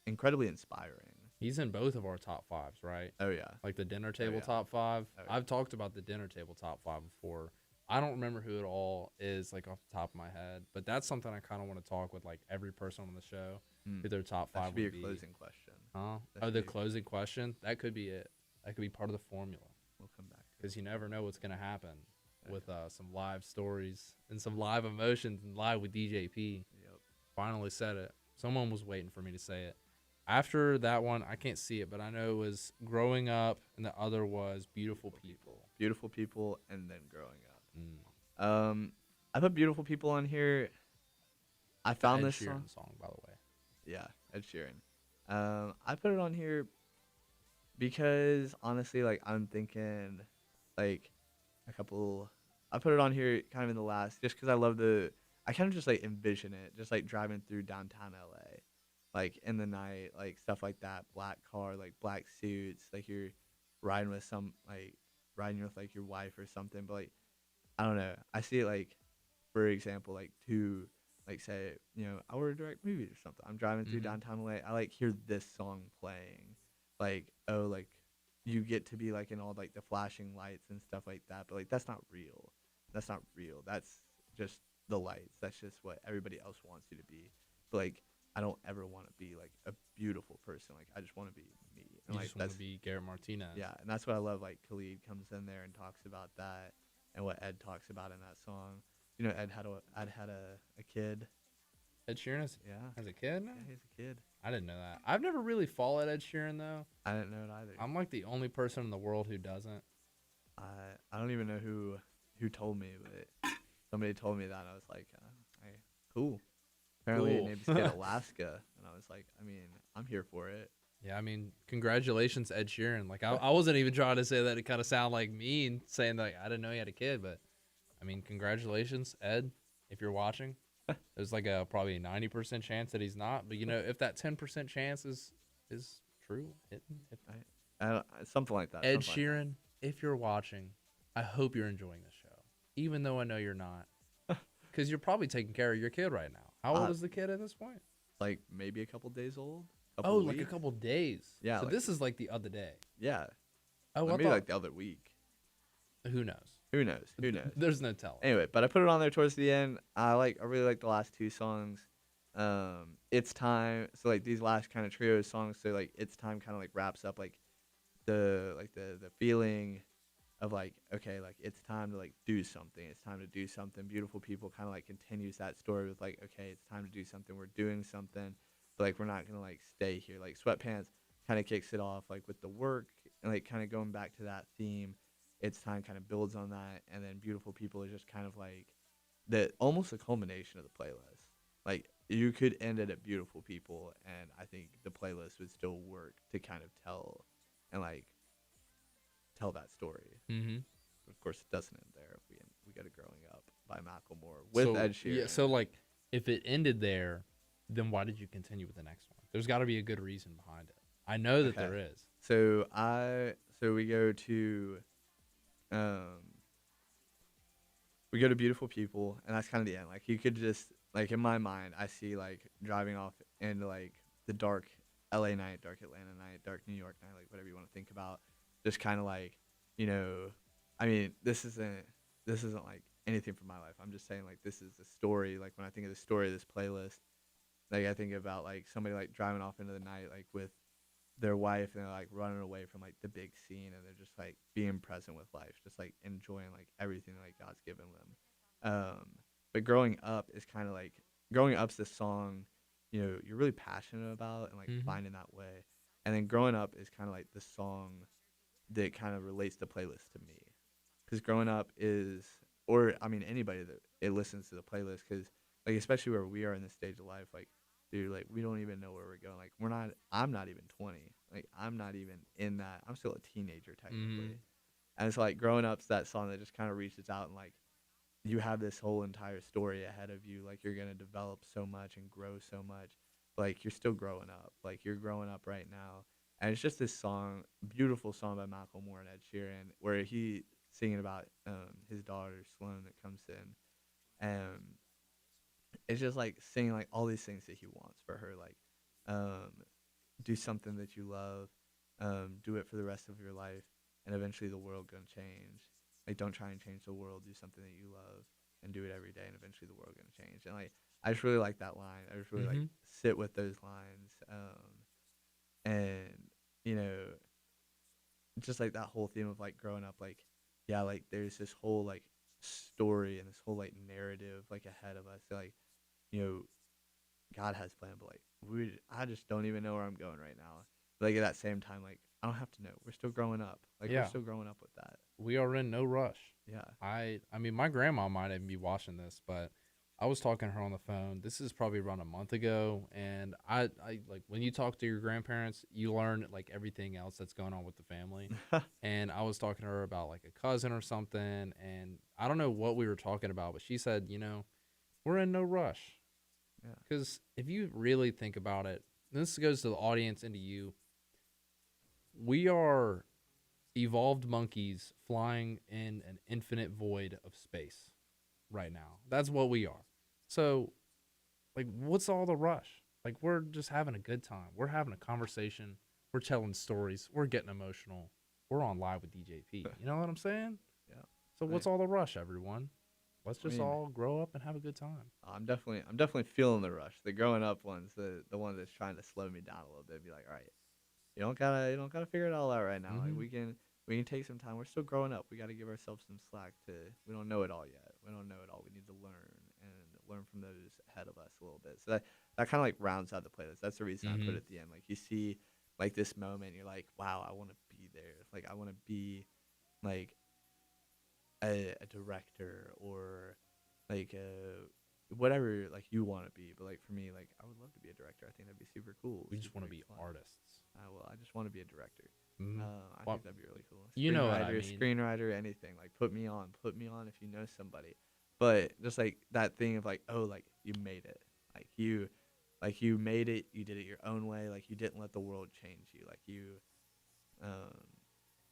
incredibly inspiring. He's in both of our top fives, right? Oh yeah. Like the dinner Oh table yeah. top five. Oh yeah. I've talked about the dinner table top five before. I don't remember who it all is like off the top of my head, but that's something I kind of want to talk with like every person on the show Mm. who their top That five should be would your be. closing question. Huh? That Oh, should the be your closing question. That could be it. That could be part of the formula We'll come back to because you it. never know what's gonna happen Oh, with yeah. some live stories and some live emotions and live with DJP. Yep. Finally said it. Someone was waiting for me to say it. After that one, I can't see it, but I know it was Growing Up, and the other was Beautiful People. Beautiful people, and then growing up. Mm. I put beautiful people on here. I It's an found Ed this Sheeran song, by the way. Yeah, Ed Sheeran. I put it on here because honestly, like I'm thinking, like a couple. I put it on here kind of in the last, just because I love the. I kind of just like envision it, just like driving through downtown LA, like in the night, like stuff like that. Black car, like black suits, like you're riding with some like riding with like your wife or something. But like I don't know. I see it like, for example, like two, like say, I were to direct movies or something. I'm driving through Mm-hmm. downtown LA. I like hear this song playing, like oh, like you get to be like in all like the flashing lights and stuff like that. But like that's not real. That's not real. That's just the lights. That's just what everybody else wants you to be. But like I don't ever want to be like a beautiful person. Like I just want to be me. And You like just want to that's be Garrett Martinez. yeah, and that's what I love. Like Khalid comes in there and talks about that, and what Ed talks about in that song. Ed had a kid. Ed Sheeran Yeah, has a kid now? yeah, he's a kid. I didn't know that. I've never really followed Ed Sheeran, though. I didn't know it either. I'm like the only person in the world who doesn't. I I don't even know who told me, but somebody told me that, and I was like, hey, cool. Apparently, Cool. named his kid Alaska, and I was like, I mean, I'm here for it. Yeah, I mean, congratulations, Ed Sheeran. Like, I wasn't even trying to say that it kind of sound like mean, saying like I didn't know he had a kid, but I mean, congratulations, Ed, if you're watching. There's like a probably a 90% chance that he's not, but if that 10% chance is true, if Something like that. Ed something like Sheeran, if you're watching, I hope you're enjoying the show, even though I know you're not, because you're probably taking care of your kid right now. How old is the kid at this point? like maybe a couple days old. Oh, like a weeks? couple days. Yeah, So like- this is like the other day. Yeah, Oh, maybe thought, like the other week. who knows? Who knows? Who knows? There's no telling. Anyway, but I put it on there towards the end. I really like the last two songs. It's time. So like these last kind of trio songs. So like it's time kind of like wraps up like the feeling of like okay, like it's time to like do something. It's time to do something. Beautiful people kind of like continues that story with like okay, it's time to do something. We're doing something, but like we're not gonna like stay here. Like Sweatpants kind of kicks it off like with the work and like kind of going back to that theme. It's time kind of builds on that, and then Beautiful People is just kind of like the almost a culmination of the playlist. Like you could end it at Beautiful People, and I think the playlist would still work to kind of tell and like tell that story. Mm-hmm. But of course, it doesn't end there. We got a Growing Up by Macklemore with Ed Sheeran. Yeah, so like if it ended there, then why did you continue with the next one? There's got to be a good reason behind it. I know that Okay. there is. So we go to um we go to Beautiful People, and that's kind of the end. Like you could just like in my mind, I see like driving off into like the dark LA night, dark Atlanta night, dark New York night, like whatever you want to think about. Just kind of like, I mean, this isn't like anything from my life. I'm just saying like this is a story. Like when I think of the story of this playlist, like I think about like somebody like driving off into the night like with their wife, and they're like running away from like the big scene, and they're just like being present with life, just like enjoying like everything like God's given them. But growing up's this song, you're really passionate about and like Mhm. finding that way. And then growing up is kind of like the song that kind of relates the playlist to me, because growing up is, or I mean anybody that it listens to the playlist, because like especially where we are in this stage of life, like dude, like we don't even know where we're going. Like I'm not even 20. Like I'm not even in that. I'm still a teenager technically. Mhm. And it's like growing up's that song that just kind of reaches out, and like you have this whole entire story ahead of you. Like you're going to develop so much and grow so much. Like you're still growing up. Like you're growing up right now. And it's just this song, beautiful song by Macklemore and Ed Sheeran, where he singing about his daughter Sloane that comes in. And it's just like singing like all these things that he wants for her, like do something that you love, do it for the rest of your life, and eventually the world gonna change. Like, don't try and change the world. Do something that you love and do it every day, and eventually the world gonna change. And like, I just really like that line. I just really like Mm-hmm. sit with those lines, and you know, just like that whole theme of like growing up, like yeah, like there's this whole like story and this whole like narrative like ahead of us. Like, you know, God has planned, but like I just don't even know where I'm going right now. Like at that same time, like I don't have to know. We're still growing up. Like we're Yeah, still growing up with that. we are in no rush. Yeah. I mean, my grandma might even be watching this, but I was talking to her on the phone. This is probably around a month ago, and I like when you talk to your grandparents, you learn like everything else that's going on with the family. And I was talking to her about like a cousin or something, and I don't know what we were talking about, but she said, we're in no rush. Yeah. Because if you really think about it, this goes to the audience and to you. We are evolved monkeys flying in an infinite void of space right now. That's what we are. So, like, what's all the rush? Like, we're just having a good time. We're having a conversation. We're telling stories. We're getting emotional. We're on live with DJP. You know what I'm saying? Yeah. So, I, what's all the rush, everyone? Let's I just mean, all grow up and have a good time. I'm definitely feeling the rush. The growing up ones, the one that's trying to slow me down a little bit. Be like, all right, you don't gotta figure it all out right now. Like Mm-hmm. we can take some time. We're still growing up. We got to give ourselves some slack to. We don't know it all yet. We don't know it all. We need to learn and learn from those ahead of us a little bit. So that kind of like rounds out the playlist. That's the reason I put Mm-hmm. it at the end. Like you see like this moment, you're like, wow, I want to be there. Like I want to be like a director or like whatever like you want to be. But like for me, like I would love to be a director. I think that'd be super cool, We just super want to be fun. artists. I just want to be a director. Mm-hmm. I Well, think that'd be really cool. you know what I mean. Screenwriter, anything. Like put me on if you know somebody. But just like that thing of like, oh, like you made it. Like you made it. You did it your own way. Like you didn't let the world change you. Um,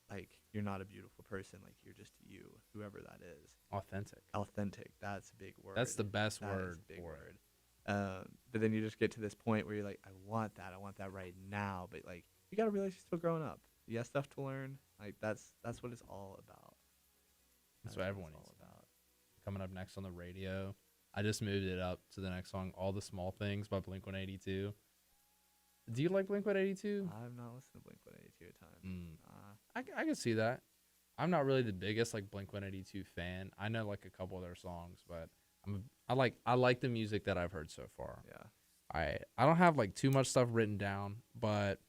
like you're not a beautiful person. Like you're just you, whoever that is. Authentic. Authentic. That's a big word. That's the best That is word a big for word. But then you just get to this point where you're like, I want that. I want that right now. But like, you gotta realize you're still growing up. You got stuff to learn. Like that's what it's all about. That's That's what what everyone it's needs all to know. about. Coming up next on the radio, I just moved it up to the next song, All the Small Things by Blink 182. Do you like Blink 182? I've not listened to Blink 182 at times. Mm. I can see that. I'm not really the biggest like Blink 182 fan. I know like a couple of their songs, but I like the music that I've heard so far. Yeah. I don't have like too much stuff written down, but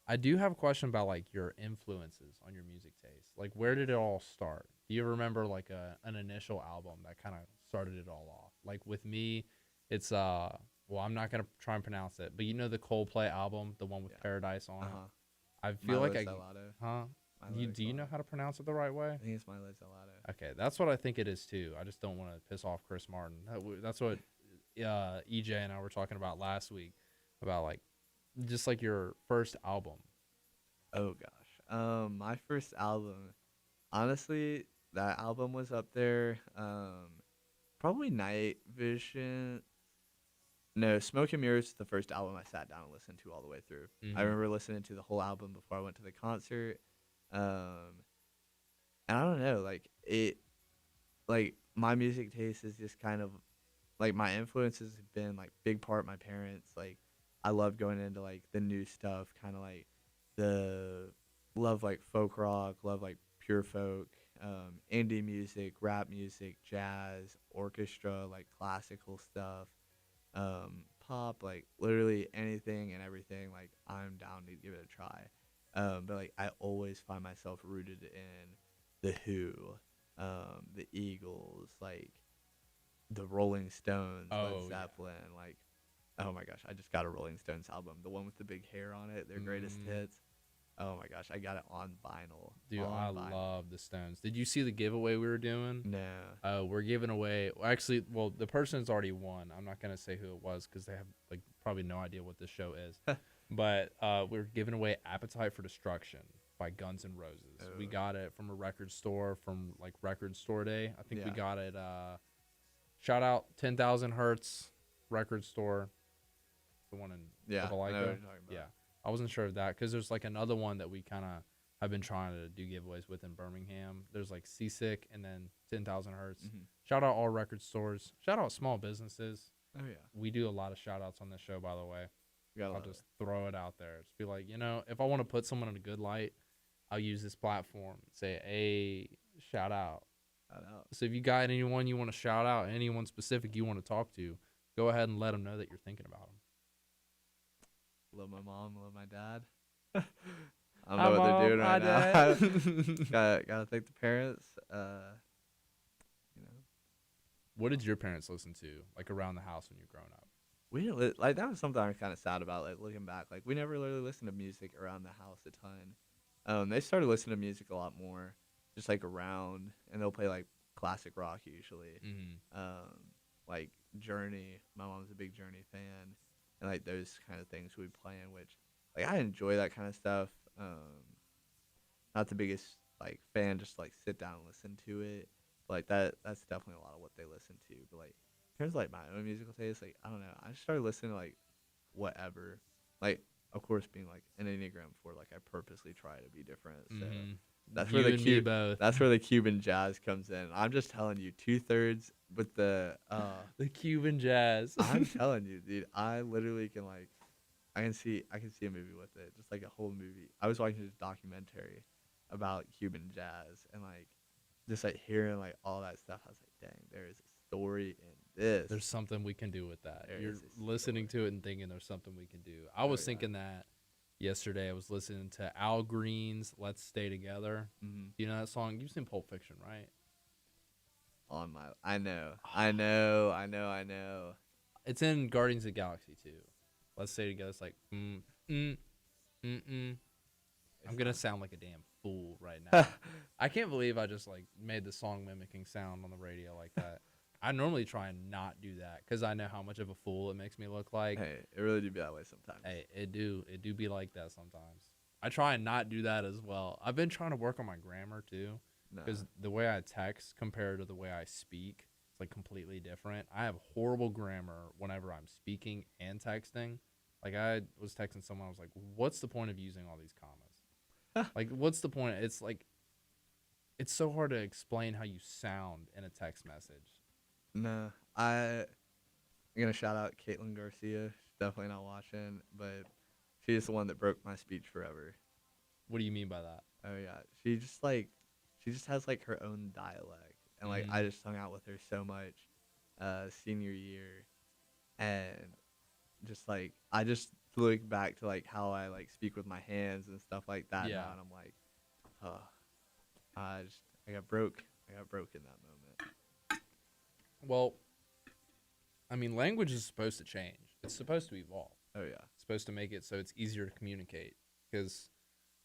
I do have a question about like your influences on your music taste. Like where did it all start? Do you remember like an initial album that kind of started it all off? Like with me, it's well, I'm not gonna try and pronounce it, but you know the Coldplay album, the one with Yeah. Paradise on Uh it. huh. I feel Milo like Salado. huh? Milo Do you know Salado. how to pronounce it the right way? I think it's Milo Salado. Okay, that's what I think it is too. I just don't want to piss off Chris Martin. That's what EJ and I were talking about last week about like just like your first album. Oh gosh. My first album. Honestly, that album was up there. Probably Night Vision. No, Smoke and Mirrors is the first album I sat down and listened to all the way through. I Mm-hmm. remember listening to the whole album before I went to the concert. Um, and I don't know, like my music taste is just kind of like my influences have been like big part my parents. Like I love going into like the new stuff, kind of like the love like folk rock, love like pure folk, indie music, rap music, jazz, orchestra, like classical stuff, pop, like literally anything and everything. Like I'm down to give it a try. But like I always find myself rooted in the Who, the Eagles, like the Rolling Stones, Led Oh yeah. Zeppelin, like oh my gosh, I just got a Rolling Stones album, the one with the big hair on it, their greatest Mm, hits. Oh my gosh, I got it on vinyl. dude, On I vinyl. love the Stones. Did you see the giveaway we were doing? No. We're giving away. Actually, well, the person's already won. I'm not gonna say who it was because they have like probably no idea what this show is. But we're giving away "Appetite for Destruction" by Guns N' Roses. We Oh. got it from a record store from like Record Store Day. I think we Yeah. got it. Shout out 10,000 Hertz Record Store, the one in Yeah. I know what Opelika. you're talking about. Yeah. I wasn't sure of that because there's like another one that we kind of have been trying to do giveaways with in Birmingham. There's like Seasick and then 10,000 Hertz. Mm-hmm. Shout out all record stores. Shout out small businesses. Oh yeah, We do a lot of shout outs on this show, by the way. we gotta I'll love just throw it out there. Just be like, if I want to put someone in a good light, I'll use this platform and say, hey, shout out. Shout out. So if you got anyone you want to shout out, anyone specific you want to talk to, go ahead and let them know that you're thinking about them. Love my mom, love my dad. I don't know what they're doing right now. gotta thank the parents. What did your parents listen to, like around the house when you were growing up? We didn't like that was something I'm kind of sad about. Like looking back, like we never really listened to music around the house a ton. They started listening to music a lot more, just like around, and they'll play like classic rock usually. Mm-hmm. Like Journey. My mom's a big Journey fan, and like those kind of things we play in, which like I enjoy that kind of stuff. Not the biggest like fan, just like sit down and listen to it. Like that's definitely a lot of what they listen to. But like in terms of like my own musical taste, like I don't know. I just started listening to like whatever. Like of course being like an Enneagram 4, like I purposely try to be different. So that's where that's where the Cuban jazz comes in. I'm just telling you, 2/3 with the Cuban jazz. I'm telling you, dude. I literally can like I can see a movie with it. Just like a whole movie. I was watching this documentary about Cuban jazz and like just like hearing like all that stuff. I was like, dang, there is a story in this. There's something we can do with that. There You're is a listening to it and thinking there's something we can do. I was thinking that yesterday. I was listening to Al Green's "Let's Stay Together." Mm-hmm. You know that song? You've seen Pulp Fiction, right? I know. It's in Guardians of the Galaxy too. Let's Stay Together. It's like I'm gonna sound like a damn fool right now. I can't believe I just like made the song mimicking sound on the radio like that. I normally try and not do that because I know how much of a fool it makes me look like. Hey, it really do be that way sometimes. Hey, it do be like that sometimes. I try and not do that as well. I've been trying to work on my grammar too, because the way I text compared to the way I speak, it's like completely different. I have horrible grammar whenever I'm speaking and texting. Like I was texting someone, I was like, "What's the point of using all these commas? Like, what's the point?" It's like, it's so hard to explain how you sound in a text message. No, I'm gonna shout out Caitlin Garcia. She's definitely not watching, but she's the one that broke my speech forever. What do you mean by that? Oh yeah, she just has like her own dialect, and like I just hung out with her so much, senior year, and just like I just look back to like how I like speak with my hands and stuff like that now, and I'm like, I got broke in that moment. Well, I mean, language is supposed to change. It's supposed to evolve. Oh yeah, It's supposed to make it so it's easier to communicate, because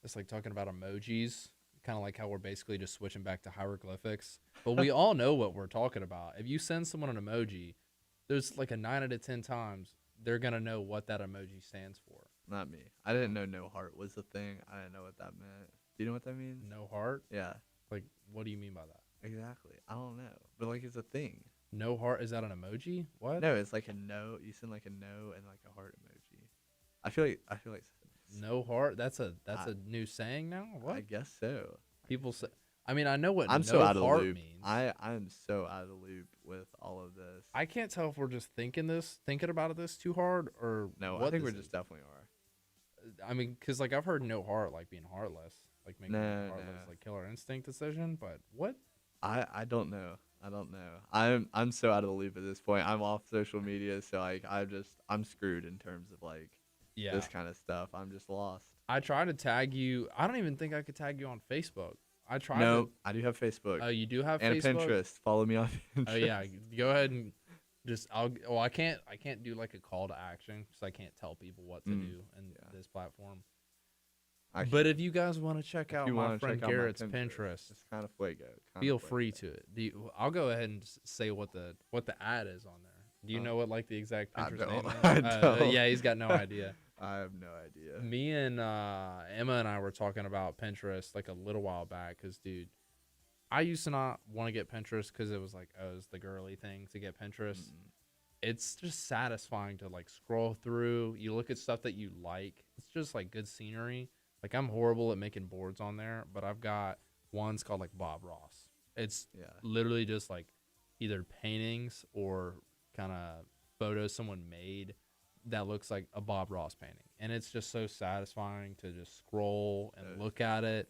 it's like talking about emojis, kind of like how we're basically just switching back to hieroglyphics. But we all know what we're talking about. If you send someone an emoji, there's like a 9 out of 10 times they're gonna know what that emoji stands for. not me. I didn't know no heart was a thing. I didn't know what that meant. Do you know what that means? No heart? Yeah, Like, what do you mean by that? exactly. I don't know, but like it's a thing. No heart? Is that an emoji? What? No, it's like a no. You send like a no and like a heart emoji. I feel like No heart? That's a new saying now? What? I guess so. People say. I mean, I know what I'm no so out of the heart loop. means. I'm so out of the loop with all of this. I can't tell if we're just thinking about this too hard, or No, what I think this we just is. definitely are. I mean, because like I've heard no heart like being heartless, like making No, heartless, no. like killer instinct decision. But what? I don't know. I don't know. I'm so out of the loop at this point. I'm off social media, so like I'm screwed in terms of like this kind of stuff. I'm just lost. I try to tag you. I don't even think I could tag you on Facebook. I tried. No, I do have Facebook. Oh, you do have and Facebook? Pinterest. Follow me on Pinterest. Oh yeah, go ahead and just I can't do like a call to action because I can't tell people what to do in this platform. But if you guys want to check out my friend Garrett's Pinterest, it's kind of fuego. Feel free to it. I'll go ahead and say what the ad is on there. Do you know what like the exact Pinterest name is? I don't. Yeah, he's got no idea. I have no idea. Me and Emma and I were talking about Pinterest like a little while back because, dude, I used to not want to get Pinterest because it was like, oh, it's the girly thing to get Pinterest. It's just satisfying to like scroll through. You look at stuff that you like. It's just like good scenery. Like I'm horrible at making boards on there, but I've got ones called like Bob Ross. It's Yeah. literally just like either paintings or kind of photos someone made that looks like a Bob Ross painting. And it's just so satisfying to just scroll and look at it.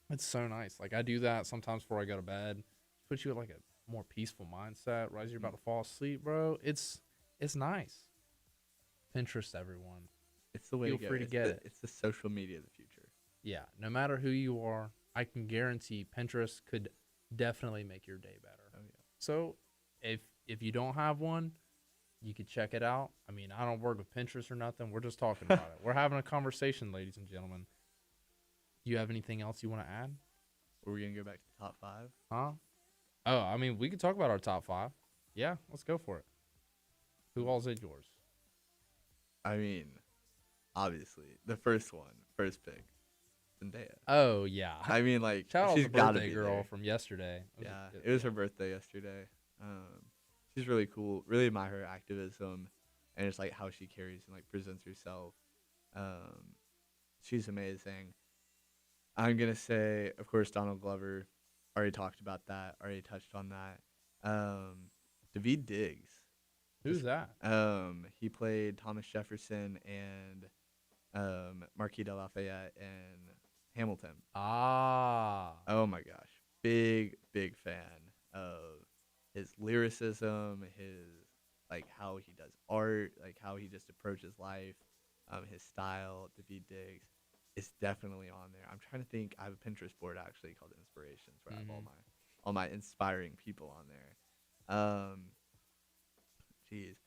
It's so nice. Like I do that sometimes before I go to bed. Puts you in like a more peaceful mindset right as you're about to fall asleep, bro. It's nice. Pinterest, everyone. It's the way Feel to go. free to get it. It's the social media of the future. Yeah, no matter who you are, I can guarantee Pinterest could definitely make your day better. Oh yeah. So, if you don't have one, you could check it out. I mean, I don't work with Pinterest or nothing. We're just talking about it. We're having a conversation, ladies and gentlemen. Do you have anything else you want to add? Are we gonna go back to the top 5? Huh? Oh, I mean, we could talk about our top 5. Yeah, let's go for it. Who all's in yours? I mean, obviously, the first pick, Zendaya. Oh yeah. I mean, like, Shout out she's the gotta birthday be girl there. from yesterday. It was her birthday yesterday. She's really cool. Really admire her activism, and just like how she carries and like presents herself. She's amazing. I'm gonna say, of course, Donald Glover. Already talked about that. Already touched on that. Daveed Diggs. Who's that? He played Thomas Jefferson and Marquis de Lafayette in Hamilton. Ah. Oh my gosh, big fan of his lyricism, his like how he does art, like how he just approaches life, his style. Daveed Diggs is definitely on there. I'm trying to think. I have a Pinterest board actually called Inspirations where I have all my inspiring people on there. Jeez,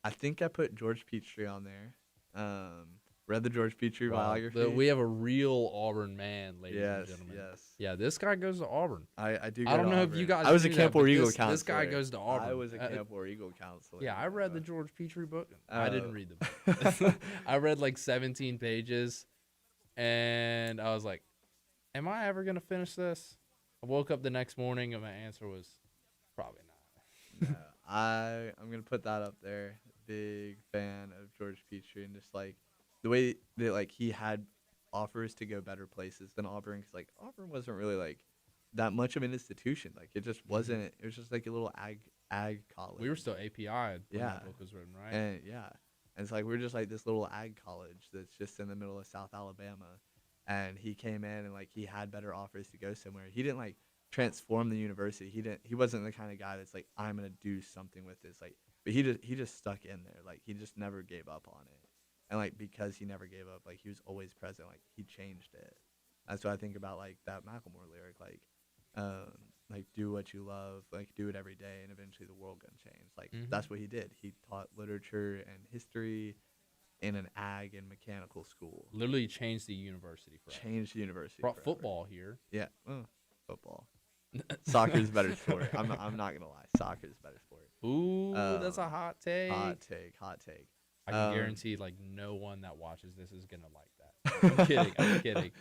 I think I put George Peachtree on there. Read the George Peachtree biography. We have a real Auburn man, ladies and gentlemen. Yes. Yeah, this guy goes to Auburn. I do. I don't to know Auburn. if you guys. I was a knew Camp that, but War Eagle this counselor. This guy goes to Auburn. I was a Camp War Eagle counselor. Yeah, I read the George Peachtree book. I didn't read the book. I read like 17 pages, and I was like, "Am I ever gonna finish this?" I woke up the next morning, and my answer was probably not. I'm gonna put that up there. Big fan of George Peachtree and just like the way that like he had offers to go better places than Auburn, because like Auburn wasn't really like that much of an institution. Like it just wasn't. It was just like a little ag college. We were still API when Yeah. that book was written, right? And and it's like we're just like this little ag college that's just in the middle of South Alabama, and he came in and like he had better offers to go somewhere. He didn't like transform the university. He wasn't the kind of guy that's like, I'm gonna do something with this, like, but he just stuck in there. Like he just never gave up on it, and like because he never gave up, like he was always present. Like he changed it. That's what I think about like that Macklemore lyric, like do what you love, like do it every day, and eventually the world gonna change. Like that's what he did. He taught literature and history in an ag and mechanical school. Literally changed the university forever. Changed the university. Brought forever. football here. Yeah, football. Soccer's a better sport. I'm not gonna lie. Soccer's a better sport. Ooh, that's a hot take. Hot take. I can guarantee like no one that watches this is gonna like that. I'm kidding.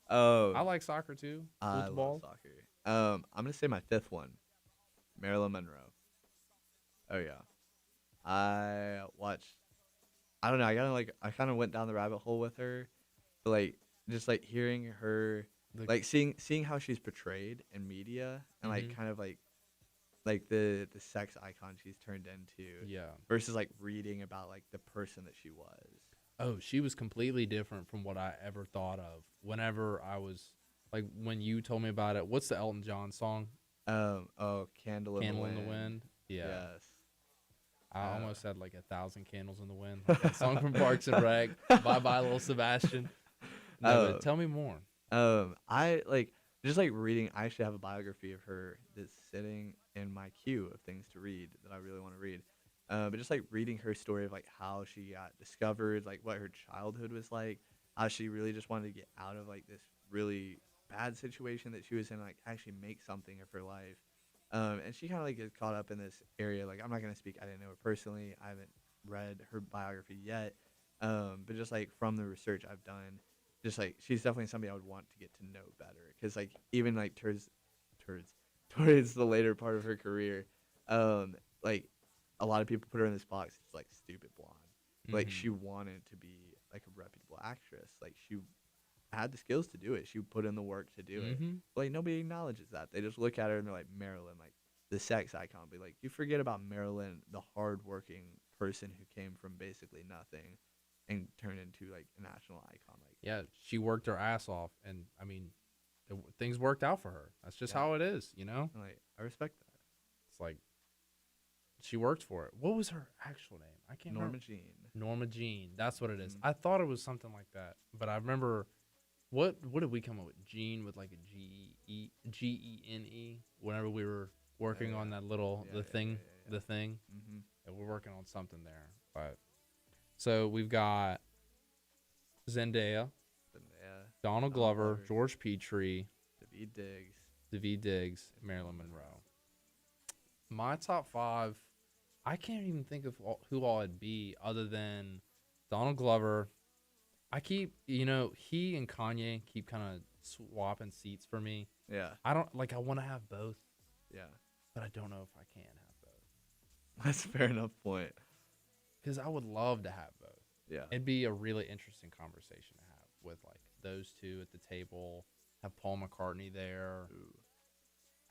I like soccer too. I love soccer. I'm gonna say my fifth one, Marilyn Monroe. Oh yeah, I watched. I don't know. I kind of went down the rabbit hole with her, but like just like hearing her, like seeing how she's portrayed in media, and like kind of like the sex icon she's turned into. Yeah. Versus like reading about like the person that she was. Oh, she was completely different from what I ever thought of. Whenever I was like, when you told me about it, what's the Elton John song? Candle in the Wind. Yeah. Yes. I almost said like 1,000 Candles in the Wind. Like that song from Parks and Rec. Bye bye, little Sebastian. No, but tell me more. I like just like reading. I actually have a biography of her that's sitting in my queue of things to read that I really want to read. But just like reading her story of like how she got discovered, like what her childhood was like, how she really just wanted to get out of like this really bad situation that she was in, like actually make something of her life. And she kind of like gets caught up in this area. Like I'm not gonna speak. I didn't know her personally. I haven't read her biography yet. But just like from the research I've done, just like she's definitely somebody I would want to get to know better. Cause like even like towards the later part of her career, like a lot of people put her in this box. It's like stupid blonde. Like she wanted to be like a reputable actress. Like she had the skills to do it. She put in the work to do it. Mm-hmm. But like nobody acknowledges that. They just look at her and they're like Marilyn, like the sex icon. But like you forget about Marilyn, the hardworking person who came from basically nothing and turned into like a national icon. Like Yeah, she worked her ass off, and I mean, things worked out for her. That's just yeah, how it is, you know. and, like I respect that. It's like she worked for it. What was her actual name? I can't Norma remember. Jean. Norma Jean. That's what it is. Mhm. I thought it was something like that, but I remember what did we come up with? Jean with like a Gene whenever we were working on Yeah. that little Yeah, yeah, yeah, yeah, the thing. Mm-hmm. And we're working on something there. But so we've got Zendaya, Yeah. Donald Donald Glover, Glover. George Petrie, David Diggs. Daveed Diggs, Marilyn Monroe. My top 5, I can't even think of who all it'd be other than Donald Glover. I keep, he and Kanye keep kind of swapping seats for me. Yeah. I don't like. I want to have both, Yeah. but I don't know if I can have both That's a fair enough point. because I would love to have both. Yeah. It'd be a really interesting conversation to have with like those two at the table. Have Paul McCartney there. Ooh.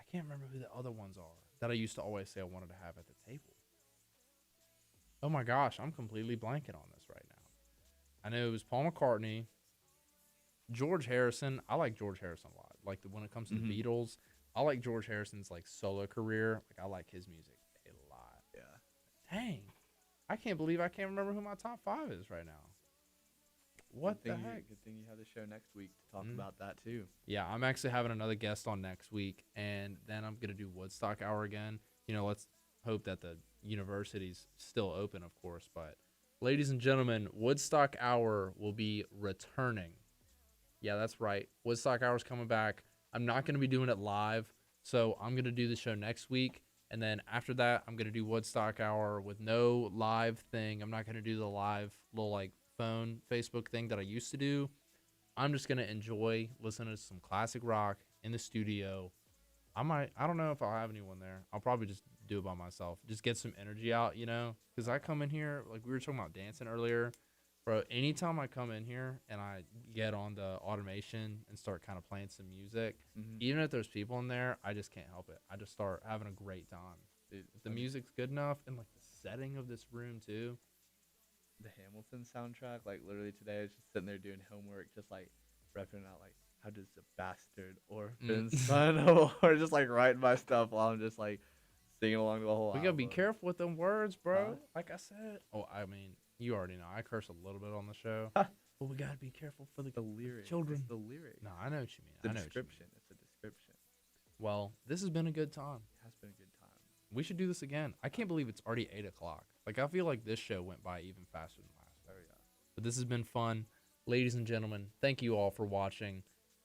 I can't remember who the other ones are that I used to always say I wanted to have at the table. Oh my gosh, I'm completely blanking on this right now. I know it was Paul McCartney, George Harrison. I like George Harrison a lot. Like when it comes to Mhm. the Beatles, I like George Harrison's like solo career. Like I like his music a lot. Yeah. Dang, I can't believe I can't remember who my top 5 is right now. What the heck? Good thing you have the show next week to talk Mm. about that too. Yeah, I'm actually having another guest on next week, and then I'm gonna do Woodstock Hour again. Let's hope that the university's still open, of course. But, ladies and gentlemen, Woodstock Hour will be returning. Yeah, that's right. Woodstock Hour's coming back. I'm not gonna be doing it live, so I'm gonna do the show next week, and then after that, I'm gonna do Woodstock Hour with no live thing. I'm not gonna do the live little like phone Facebook thing that I used to do. I'm just gonna enjoy listening to some classic rock in the studio. I don't know if I'll have anyone there. I'll probably just do it by myself. Just get some energy out, because I come in here, like we were talking about dancing earlier, bro. Anytime I come in here and I get on the automation and start kind of playing some music, Mm-hmm. even if there's people in there, I just can't help it. I just start having a great time. Dude, If the music's good enough and like the setting of this room too. the Hamilton soundtrack, like literally today I was just sitting there doing homework, just like repping out like how does the bastard orphan son or just like writing my stuff while I'm just like singing along the whole We gotta be album. careful with them words, bro. Huh? Like I said. Oh, I mean, you already know. I curse a little bit on the show, Huh. but we gotta be careful for the The lyrics. children. It's the lyrics. No, I know what you mean. The I know what you mean. description. It's a description. Well, this has been a good time. It has been a good time. We should do this again. I can't believe it's already 8 o'clock. Like I feel like this show went by even faster than last. Oh yeah. But this has been fun, ladies and gentlemen. Thank you all for watching.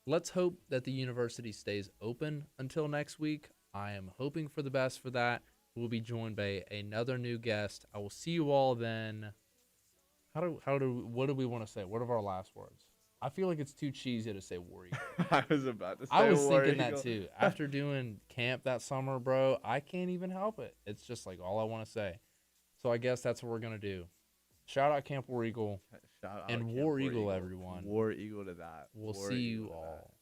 Let's hope that the university stays open until next week. I am hoping for the best for that. We'll be joined by another new guest. I will see you all then. What do we want to say? What are our last words? I feel like it's too cheesy to say War Eagle. I was about to say I was War thinking Eagle. that too. After doing camp that summer, bro, I can't even help it. It's just like all I want to say. So I guess that's what we're going to do. Shout out Camp War Eagle. Shout out And Camp War Eagle, everyone. War Eagle to that. We'll War see Eagle you to that. all